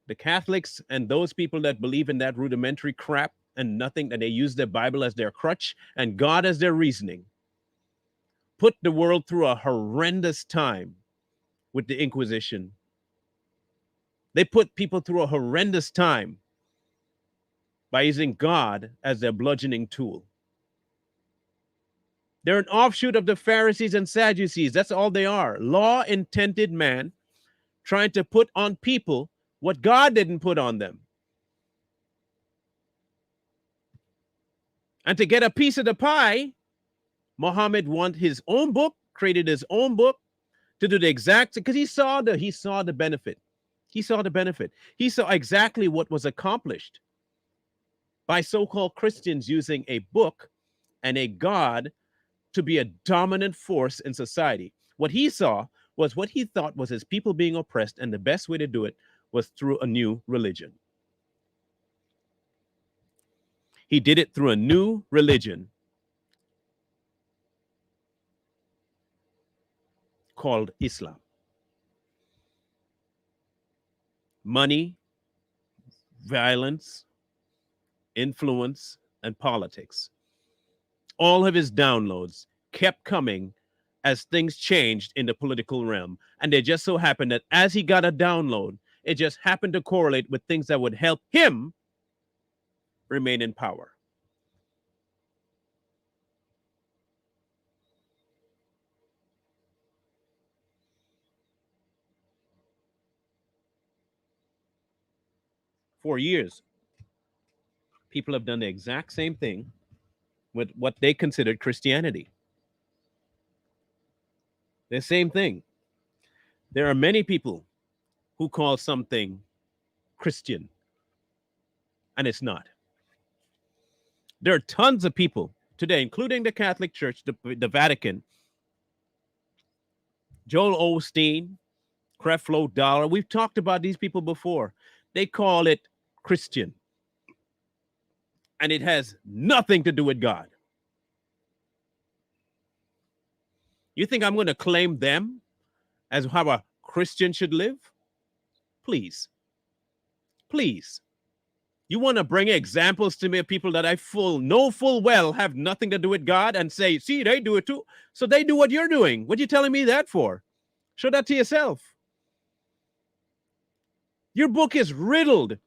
B: The Catholics and those people that believe in that rudimentary crap and nothing, and they use the Bible as their crutch and God as their reasoning, put the world through a horrendous time with the Inquisition. They put people through a horrendous time by using God as their bludgeoning tool. They're an offshoot of the Pharisees and Sadducees. That's all they are. Law-intended man trying to put on people what God didn't put on them. And to get a piece of the pie, Muhammad wanted his own book, created his own book to do the exact, because he saw the benefit. He saw the benefit. He saw exactly what was accomplished by so-called Christians using a book and a God to be a dominant force in society. What he saw was what he thought was his people being oppressed, and the best way to do it was through a new religion. He did it through a new religion called Islam. Money, violence, influence, and politics. All of his downloads kept coming as things changed in the political realm. And it just so happened that as he got a download, it just happened to correlate with things that would help him remain in power. For years, people have done the exact same thing with what they considered Christianity. The same thing. There are many people who call something Christian, and it's not. There are tons of people today, including the Catholic Church, the Vatican, Joel Osteen, Creflo Dollar. We've talked about these people before. They call it Christian, and it has nothing to do with God. You think I'm going to claim them as how a Christian should live? Please. Please. You want to bring examples to me of people that I know full well have nothing to do with God and say, see, they do it too. So they do what you're doing. What are you telling me that for? Show that to yourself. Your book is riddled,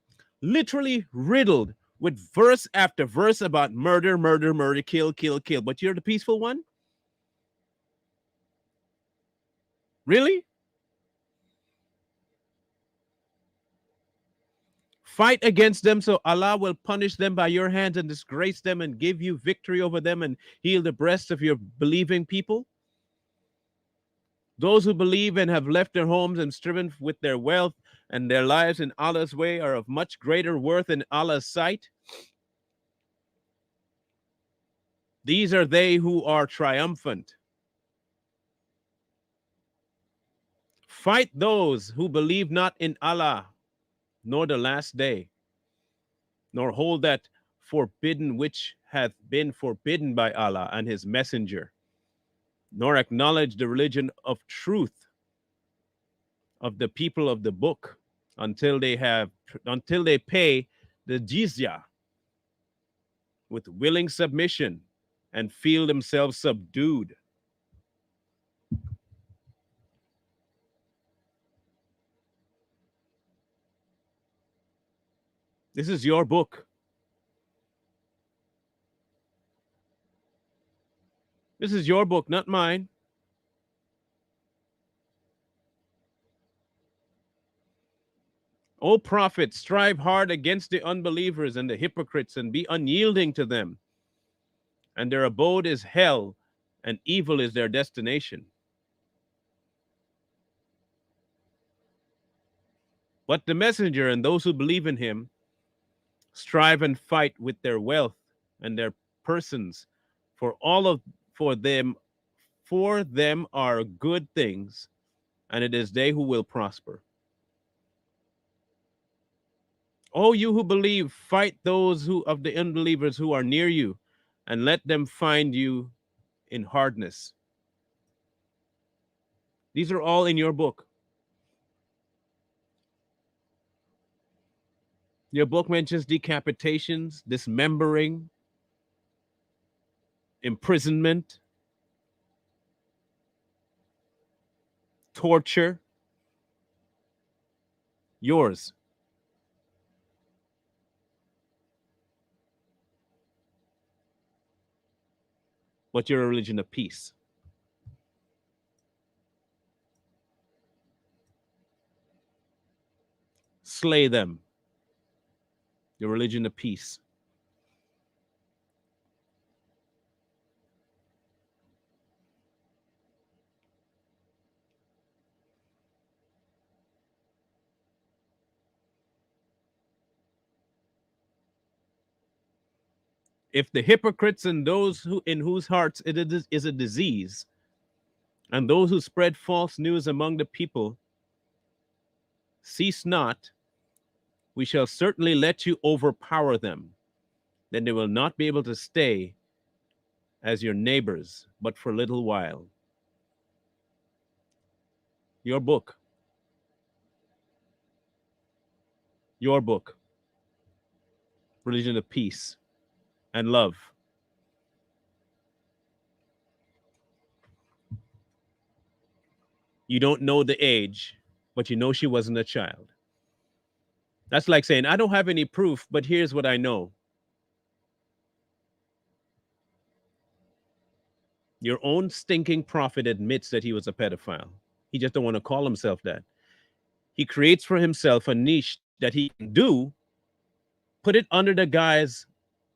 B: literally riddled with verse after verse about murder, murder, murder, kill, kill, kill. But you're the peaceful one? Really? Fight against them so Allah will punish them by your hands and disgrace them and give you victory over them and heal the breasts of your believing people. Those who believe and have left their homes and striven with their wealth and their lives in Allah's way are of much greater worth in Allah's sight. These are they who are triumphant. Fight those who believe not in Allah, nor the last day, nor hold that forbidden which hath been forbidden by Allah and his messenger, nor acknowledge the religion of truth of the people of the book until they pay the jizya with willing submission and feel themselves subdued. This is your book. This is your book, not mine. O prophet, strive hard against the unbelievers and the hypocrites and be unyielding to them. And their abode is hell, and evil is their destination. But the messenger and those who believe in him strive and fight with their wealth and their persons, for them are good things, and it is they who will prosper. O you who believe, fight those who of the unbelievers who are near you, and let them find you in hardness. These are all in your book. Your book mentions decapitations, dismembering, imprisonment, torture. Yours. But you're a religion of peace. Slay them. Your religion of peace. If the hypocrites and those who in whose hearts it is a disease, and those who spread false news among the people cease not, we shall certainly let you overpower them. Then they will not be able to stay as your neighbors, but for a little while. Your book. Your book. Religion of peace and love. You don't know the age, but you know she wasn't a child. That's like saying, I don't have any proof, but here's what I know. Your own stinking prophet admits that he was a pedophile. He just don't want to call himself that. He creates for himself a niche that he can do Put it under the guise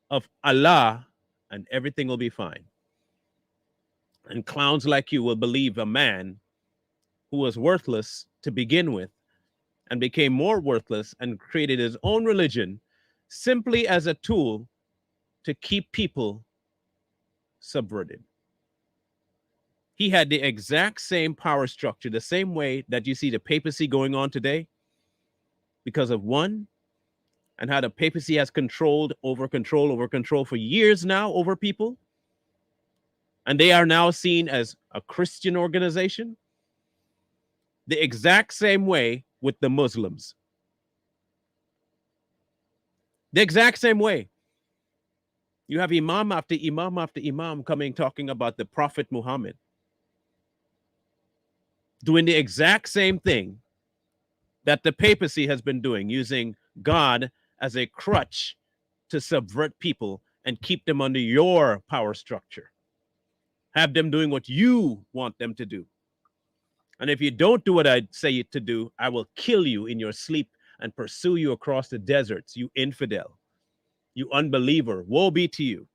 B: of Allah, and everything will be fine. And clowns like you will believe a man who was worthless to begin with and became more worthless and created his own religion simply as a tool to keep people subverted. He had the exact same power structure, the same way that you see the papacy going on today because of one, and how the papacy has control over control for years now over people. And they are now seen as a Christian organization. The exact same way with the Muslims. The exact same way. You have imam after imam after imam coming talking about the Prophet Muhammad, doing the exact same thing that the papacy has been doing, using God as a crutch to subvert people and keep them under your power structure. Have them doing what you want them to do. And if you don't do what I say to do, I will kill you in your sleep and pursue you across the deserts, you infidel, you unbeliever. Woe be to you.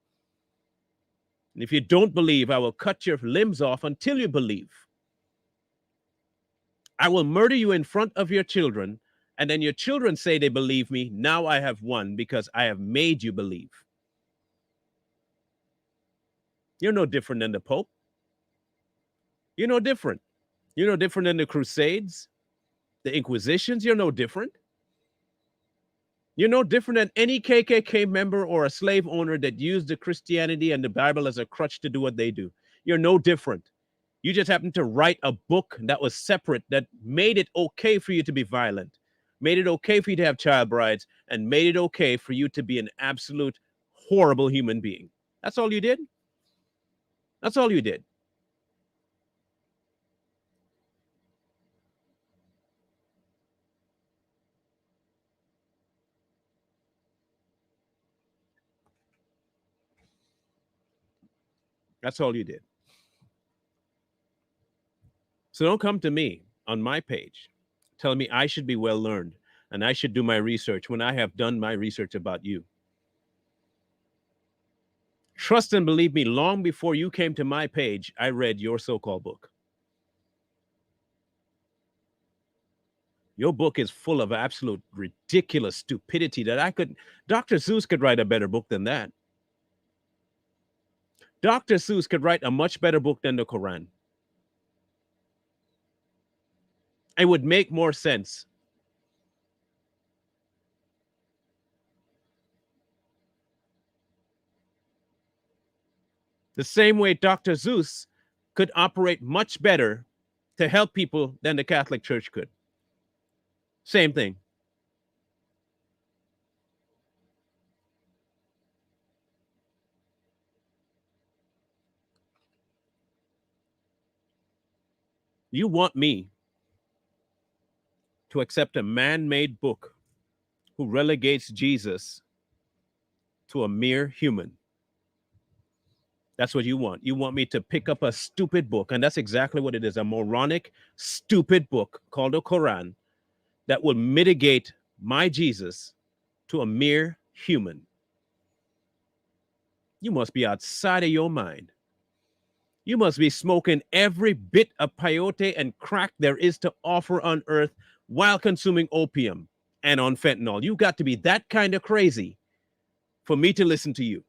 B: And if you don't believe, I will cut your limbs off until you believe. I will murder you in front of your children, and then your children say they believe me. Now I have won because I have made you believe. You're no different than the Pope. You're no different. You're no different than the Crusades, the Inquisitions. You're no different. You're no different than any KKK member or a slave owner that used the Christianity and the Bible as a crutch to do what they do. You're no different. You just happened to write a book that was separate, that made it okay for you to be violent, made it okay for you to have child brides, and made it okay for you to be an absolute horrible human being. That's all you did. That's all you did. That's all you did. So don't come to me on my page telling me I should be well learned and I should do my research when I have done my research about you. Trust and believe me, long before you came to my page, I read your so called book. Your book is full of absolute ridiculous stupidity that Dr. Seuss could write a better book than that. Dr. Seuss could write a much better book than the Quran. It would make more sense. The same way Dr. Seuss could operate much better to help people than the Catholic Church could. Same thing. You want me to accept a man made book who relegates Jesus to a mere human. That's what you want. You want me to pick up a stupid book, and that's exactly what it is, a moronic, stupid book called the Quran that will mitigate my Jesus to a mere human. You must be outside of your mind. You must be smoking every bit of peyote and crack there is to offer on earth while consuming opium and on fentanyl. You got to be that kind of crazy for me to listen to you.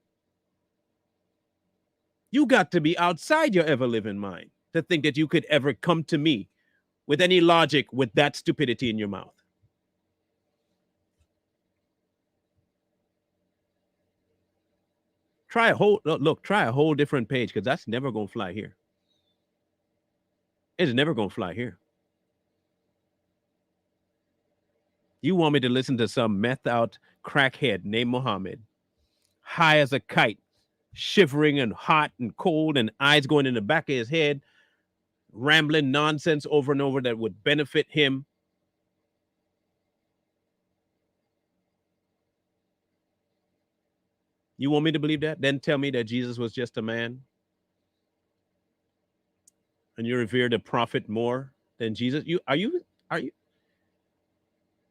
B: You got to be outside your ever living mind to think that you could ever come to me with any logic with that stupidity in your mouth. Try a whole different page, because that's never gonna fly here. It's never gonna fly here. You want me to listen to some meth out crackhead named Muhammad, high as a kite, shivering and hot and cold, and eyes going in the back of his head, rambling nonsense over and over that would benefit him? You want me to believe that? Then tell me that Jesus was just a man and you revere the prophet more than Jesus. Are you?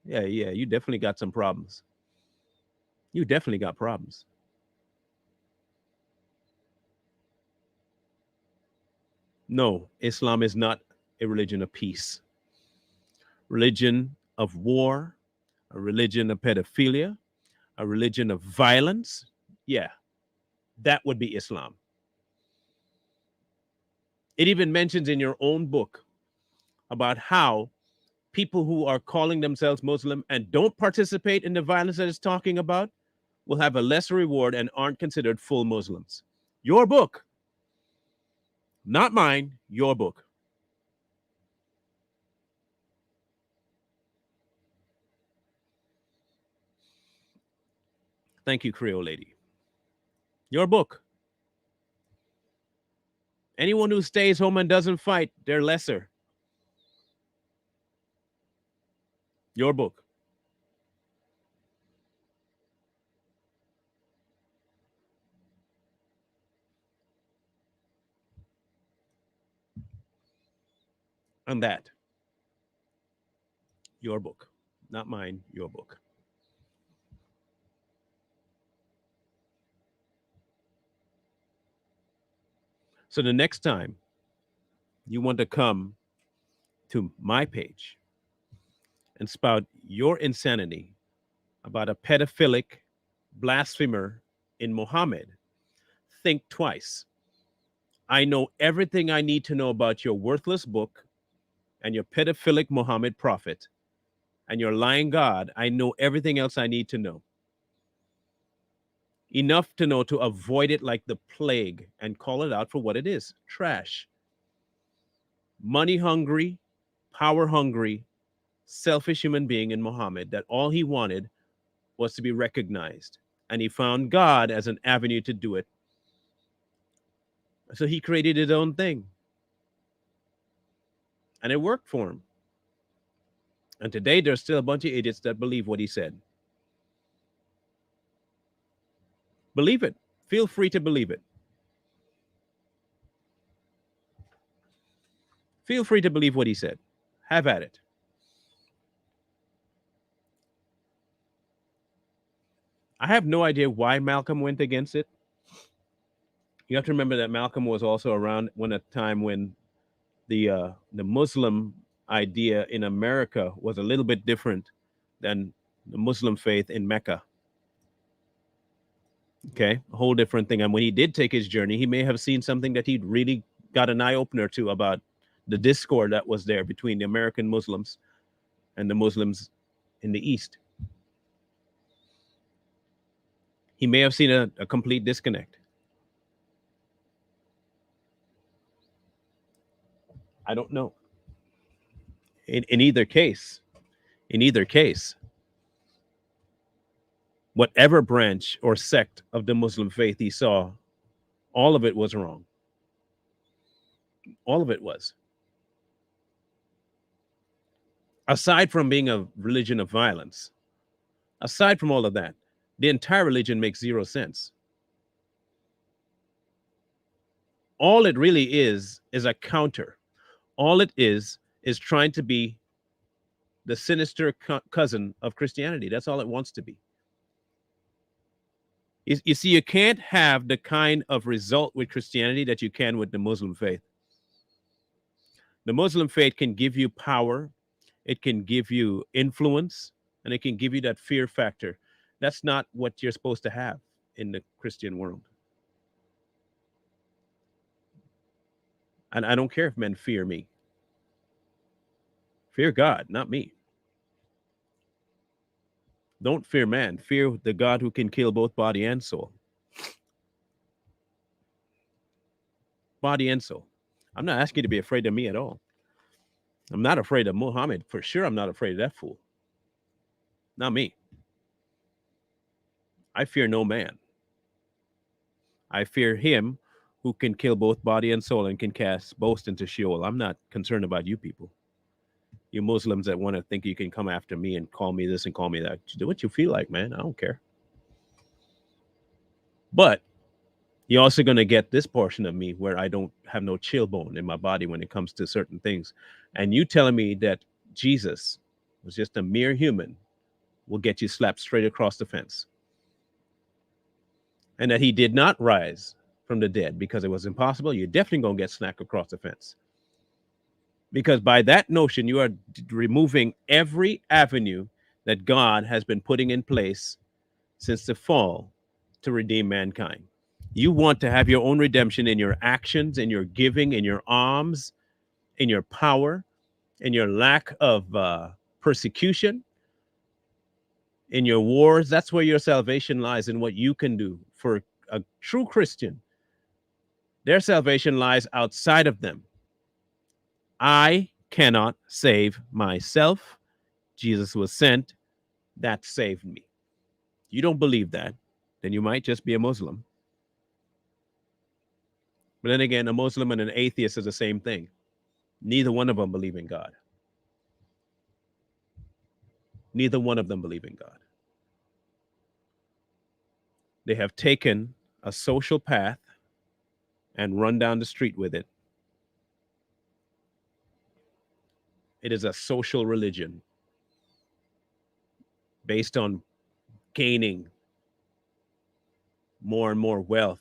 B: Yeah, you definitely got some problems. You definitely got problems. No, Islam is not a religion of peace, religion of war, a religion of pedophilia, a religion of violence. Yeah, that would be Islam. It even mentions in your own book about how people who are calling themselves Muslim and don't participate in the violence that it's talking about will have a lesser reward and aren't considered full Muslims. Your book, not mine, your book. Thank you, Creole lady. Your book. Anyone who stays home and doesn't fight, they're lesser. Your book. And that, your book. Not mine, your book. So the next time you want to come to my page and spout your insanity about a pedophilic blasphemer in Muhammad, think twice. I know everything I need to know about your worthless book and your pedophilic Muhammad prophet and your lying God. I know everything else I need to know. Enough to know to avoid it like the plague and call it out for what it is: trash. Money hungry, power hungry, selfish human being in Muhammad that all he wanted was to be recognized. And he found God as an avenue to do it. So he created his own thing. And it worked for him. And today there's still a bunch of idiots that believe what he said. Believe it. Feel free to believe it. Feel free to believe what he said. Have at it. I have no idea why Malcolm went against it. You have to remember that Malcolm was also around when a time when the Muslim idea in America was a little bit different than the Muslim faith in Mecca. Okay, a whole different thing. And when he did take his journey, he may have seen something that he'd really got an eye opener to about the discord that was there between the American Muslims and the Muslims in the East. He may have seen a complete disconnect. I don't know. In either case, in either case, whatever branch or sect of the Muslim faith he saw, all of it was wrong. All of it was. Aside from being a religion of violence, aside from all of that, the entire religion makes zero sense. All it really is a counter. All it is trying to be the sinister cousin of Christianity. That's all it wants to be. You see, you can't have the kind of result with Christianity that you can with the Muslim faith. The Muslim faith can give you power, it can give you influence, and it can give you that fear factor. That's not what you're supposed to have in the Christian world. And I don't care if men fear me. Fear God, not me. Don't fear man. Fear the God who can kill both body and soul. Body and soul. I'm not asking you to be afraid of me at all. I'm not afraid of Muhammad. For sure, I'm not afraid of that fool. Not me. I fear no man. I fear him who can kill both body and soul and can cast both into Sheol. I'm not concerned about you people. You Muslims that want to think you can come after me and call me this and call me that. Do what you feel like, man. I don't care. But you're also going to get this portion of me where I don't have no chill bone in my body when it comes to certain things. And you telling me that Jesus was just a mere human will get you slapped straight across the fence. and that he did not rise from the dead because it was impossible, you're definitely going to get snack across the fence. Because by that notion, you are removing every avenue that God has been putting in place since the fall to redeem mankind. You want to have your own redemption in your actions, in your giving, in your alms, in your power, in your lack of persecution, in your wars. That's where your salvation lies, in what you can do. For a true Christian, their salvation lies outside of them. I cannot save myself. Jesus was sent. That saved me. You don't believe that, then you might just be a Muslim. But then again, a Muslim and an atheist is the same thing. Neither one of them believe in God. Neither one of them believe in God. They have taken a social path and run down the street with it. It is a social religion based on gaining more and more wealth,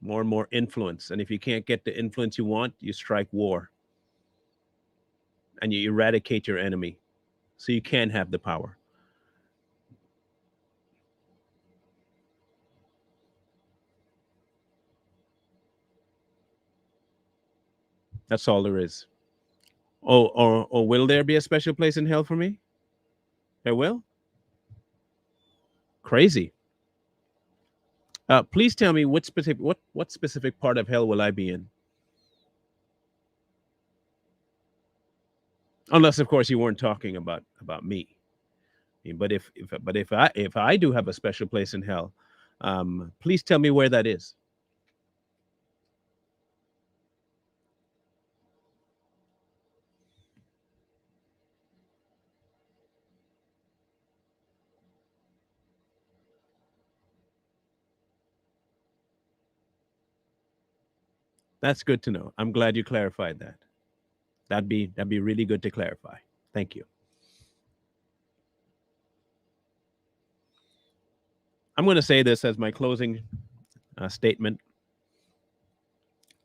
B: more and more influence. And if you can't get the influence you want, you strike war and you eradicate your enemy so you can have the power. That's all there is. Oh, or will there be a special place in hell for me? There will? Crazy. Please tell me what specific part of hell will I be in? Unless, of course, you weren't talking about me. But if I do have a special place in hell, please tell me where that is. That's good to know. I'm glad you clarified that. That'd be really good to clarify. Thank you. I'm going to say this as my closing statement.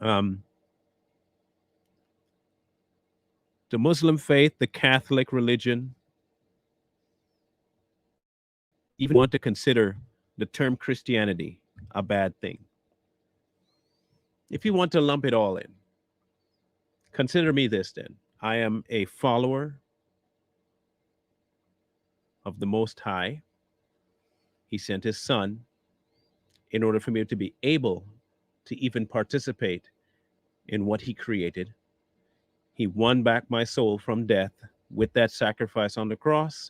B: Um, the Muslim faith, the Catholic religion, even want to consider the term Christianity a bad thing. If you want to lump it all in, consider me this then. I am a follower of the Most High. He sent his Son in order for me to be able to even participate in what he created. He won back my soul from death with that sacrifice on the cross,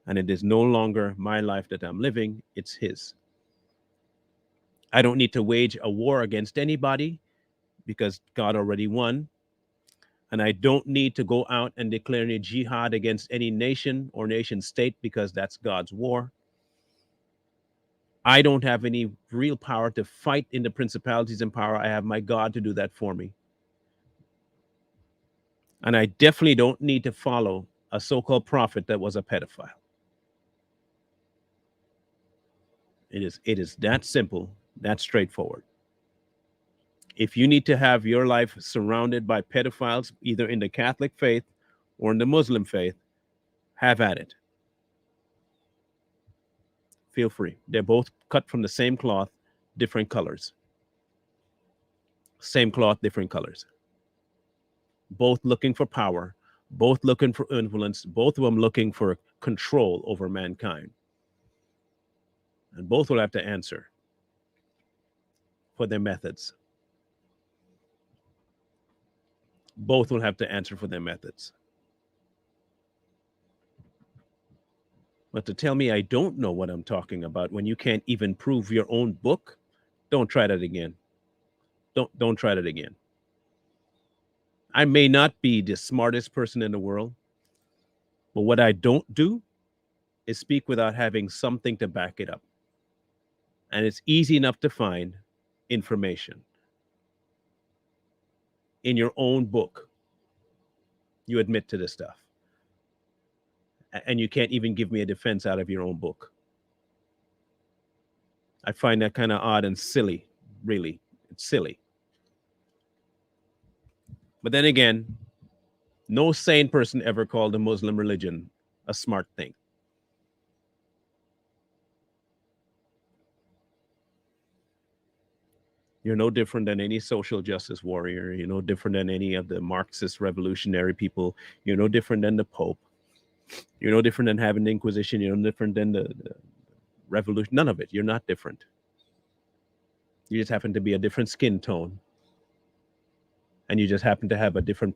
B: and it is no longer my life that I'm living, it's his. I don't need to wage a war against anybody because God already won. And I don't need to go out and declare any jihad against any nation or nation state because that's God's war. I don't have any real power to fight in the principalities and power. I have my God to do that for me. And I definitely don't need to follow a so-called prophet that was a pedophile. It is that simple, that straightforward. If you need to have your life surrounded by pedophiles, either in the Catholic faith or in the Muslim faith, have at it. Feel free. They're both cut from the same cloth, different colors. Same cloth, different colors. Both looking for power, both looking for influence, both of them looking for control over mankind. And both will have to answer for their methods. Both will have to answer for their methods. But to tell me I don't know what I'm talking about when you can't even prove your own book, don't try that again. Don't try that again. I may not be the smartest person in the world, but what I don't do is speak without having something to back it up. And it's easy enough to find information in your own book. You admit to this stuff. And you can't even give me a defense out of your own book. I find that kind of odd and silly, really. It's silly. But then again, no sane person ever called the Muslim religion a smart thing. You're no different than any social justice warrior. You're no different than any of the Marxist revolutionary people. You're no different than the Pope. You're no different than having the Inquisition. You're no different than the revolution. None of it. You're not different. You just happen to be a different skin tone. And you just happen to have a different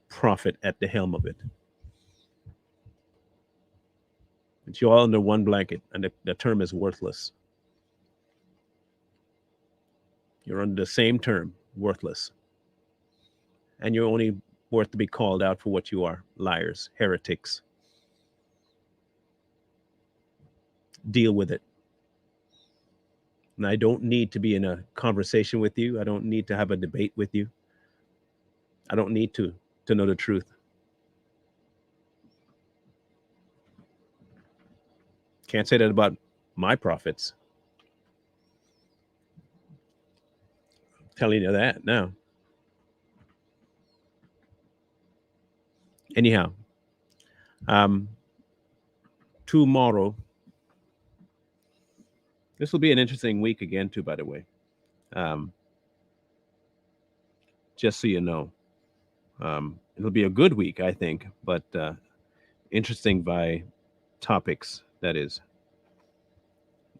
B: prophet at the helm of it. But you're all under one blanket, and the term is worthless. You're under the same term, worthless. And you're only worth to be called out for what you are: liars, heretics. Deal with it. And I don't need to be in a conversation with you. I don't need to have a debate with you. I don't need to know the truth. Can't say that about my prophets. I'm telling you that now. Anyhow, um, tomorrow, this will be an interesting week again, too, by the way. Um, just so you know, it'll be a good week, I think, but interesting by topics, that is.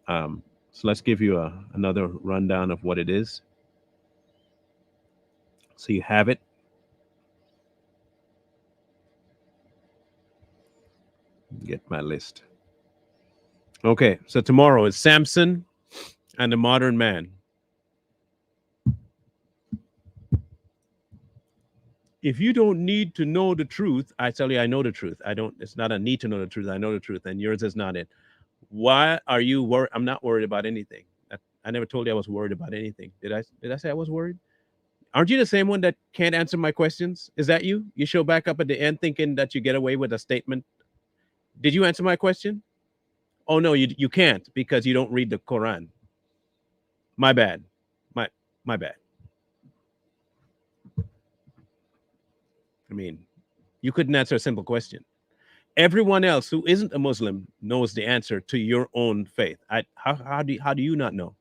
B: So let's give you another rundown of what it is. So you have it. Get my list. Okay, so tomorrow is Samson and the modern man. If you don't need to know the truth, I tell you, I know the truth. I don't, it's not a need to know the truth. I know the truth, and yours is not it. Why are you worried? I'm not worried about anything. I never told you I was worried about anything. Did I say I was worried? Aren't you the same one that can't answer my questions? Is that you? You show back up at the end thinking that you get away with a statement. Did you answer my question? Oh no, you can't because you don't read the Quran. My bad. My bad. I mean, you couldn't answer a simple question. Everyone else who isn't a Muslim knows the answer to your own faith. How do you not know?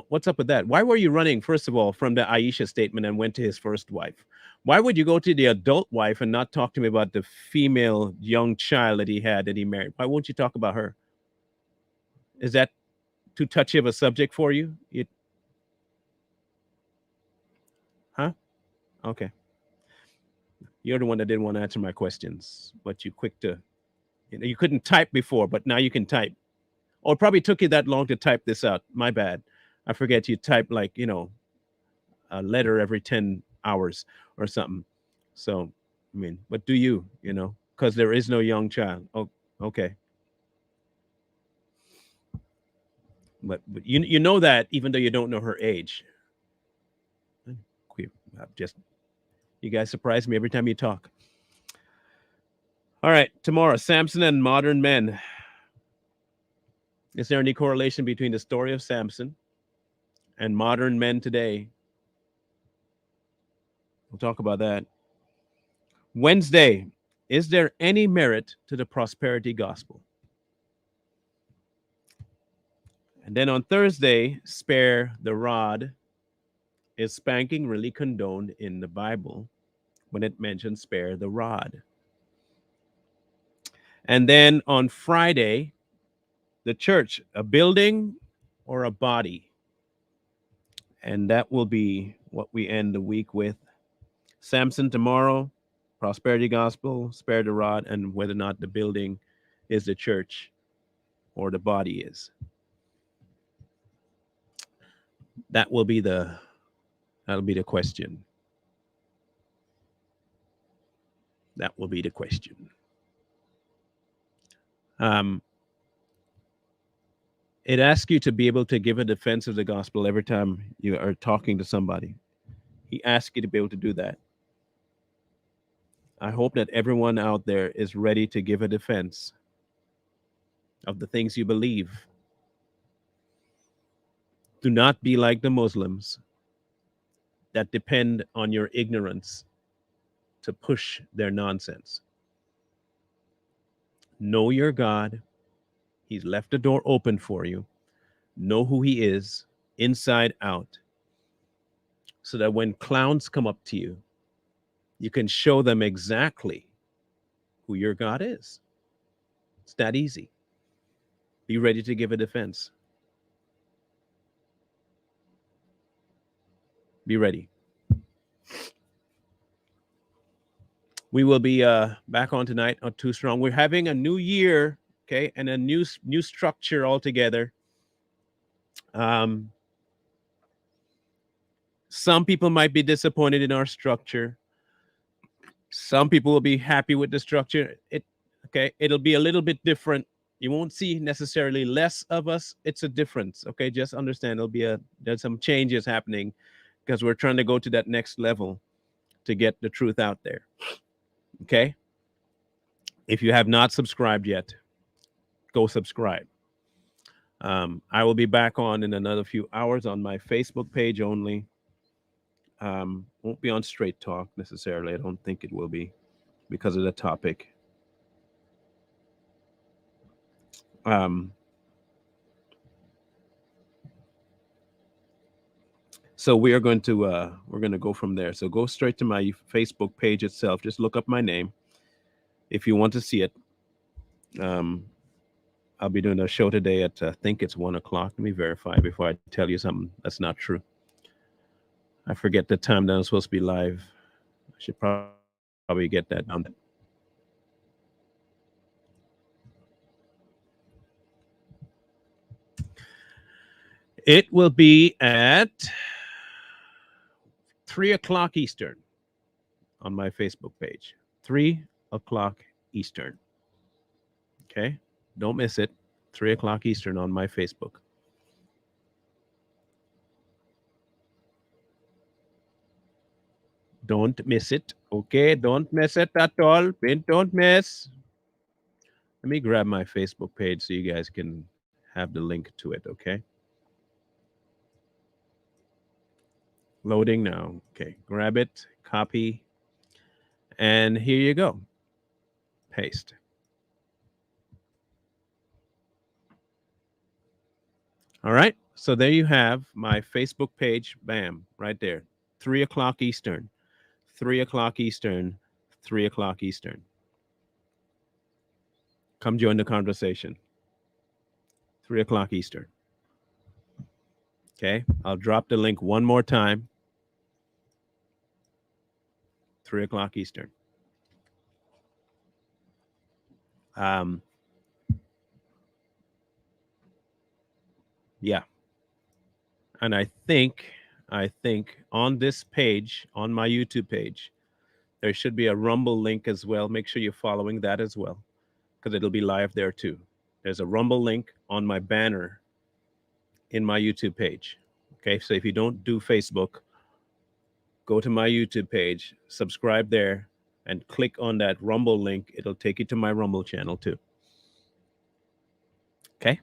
B: What's up with that? Why were you running, first of all, from the Aisha statement and went to his first wife? Why would you go to the adult wife and not talk to me about the female young child that he had that he married? Why won't you talk about her? Is that too touchy of a subject for you? Huh? Okay. You're the one that didn't want to answer my questions, but you quick to, you couldn't type before, but now you can type. Or it probably took you that long to type this out. My bad. I forget you type like, a letter every 10 hours or something. So, I mean, but do because there is no young child. Oh, okay. But you know that even though you don't know her age. Just, you guys surprise me every time you talk. All right, tomorrow, Samson and modern men. Is there any correlation between the story of Samson and modern men today? We'll talk about that. Wednesday, is there any merit to the prosperity gospel? And then on Thursday, spare the rod. Is spanking really condoned in the Bible when it mentions spare the rod? And then on Friday, the church, a building or a body? And that will be what we end the week with. Samson tomorrow, prosperity gospel, spare the rod, and whether or not the building is the church or the body is. That'll be the question. That will be the question. It asks you to be able to give a defense of the gospel every time you are talking to somebody. He asks you to be able to do that. I hope that everyone out there is ready to give a defense of the things you believe. Do not be like the Muslims that depend on your ignorance to push their nonsense. Know your God. He's left the door open for you. Know who he is inside out, so that when clowns come up to you, you can show them exactly who your God is. It's that easy. Be ready to give a defense. Be ready. We will be back on tonight on Too Strong. We're having a new year, okay, and a new structure altogether. Um, some people might be disappointed in our structure. Some people will be happy with the structure. It'll be a little bit different. You won't see necessarily less of us. It's a difference. Okay, just understand there's some changes happening because we're trying to go to that next level to get the truth out there. Okay. If you have not subscribed yet, go subscribe. I will be back on in another few hours on my Facebook page only. Won't be on Straight Talk necessarily. I don't think it will be because of the topic. So we're going to go from there. So go straight to my Facebook page itself. Just look up my name if you want to see it. I'll be doing a show today at I think it's 1 o'clock. Let me verify before I tell you something that's not true. I forget the time that I'm supposed to be live. I should probably get that down. It will be at 3 o'clock Eastern on my Facebook page. 3 o'clock Eastern. Okay? Don't miss it. 3 o'clock Eastern on my Facebook. Don't miss it. Okay? Don't miss it at all. Don't miss. Let me grab my Facebook page so you guys can have the link to it. Okay? Loading now. Okay. Grab it, copy, and here you go. Paste. All right. So there you have my Facebook page. Bam, right there. 3 o'clock Eastern. 3 o'clock Eastern. 3 o'clock Eastern. Come join the conversation. 3 o'clock Eastern. Okay. I'll drop the link one more time. 3 o'clock Eastern. Yeah. And I think on this page, on my YouTube page, there should be a Rumble link as well. Make sure you're following that as well, because it'll be live there too. There's a Rumble link on my banner in my YouTube page. Okay, so if you don't do Facebook, go to my YouTube page, subscribe there, and click on that Rumble link. It'll take you to my Rumble channel too. Okay.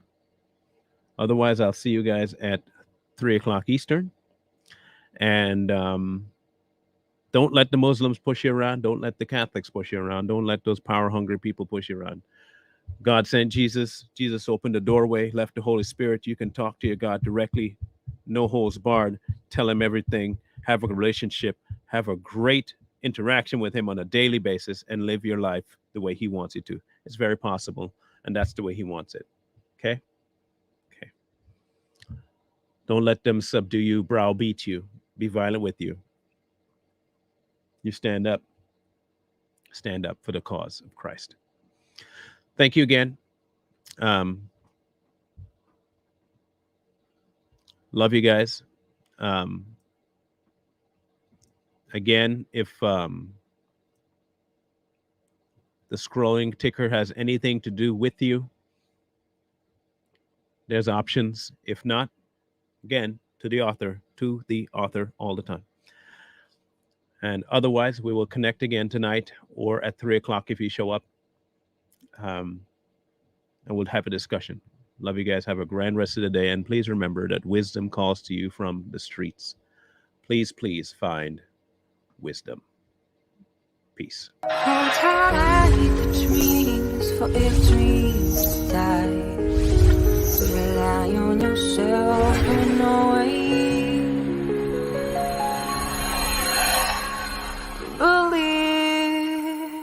B: Otherwise, I'll see you guys at 3 o'clock Eastern. And don't let the Muslims push you around. Don't let the Catholics push you around. Don't let those power-hungry people push you around. God sent Jesus. Jesus opened the doorway, left the Holy Spirit. You can talk to your God directly, no holds barred. Tell him everything. Have a relationship. Have a great interaction with him on a daily basis and live your life the way he wants you to. It's very possible, and that's the way he wants it. Okay? Okay. Don't let them subdue you, browbeat you, be violent with you. You stand up for the cause of Christ. Thank you again. Love you guys. Again, if the scrolling ticker has anything to do with you, there's options. If not, again, to the author all the time. And otherwise, we will connect again tonight or at 3 o'clock if you show up. And we'll have a discussion. Love you guys. Have a grand rest of the day. And please remember that wisdom calls to you from the streets. Please find wisdom. Peace.
A: Hold tight the dreams, for if dreams die, rely on yourself.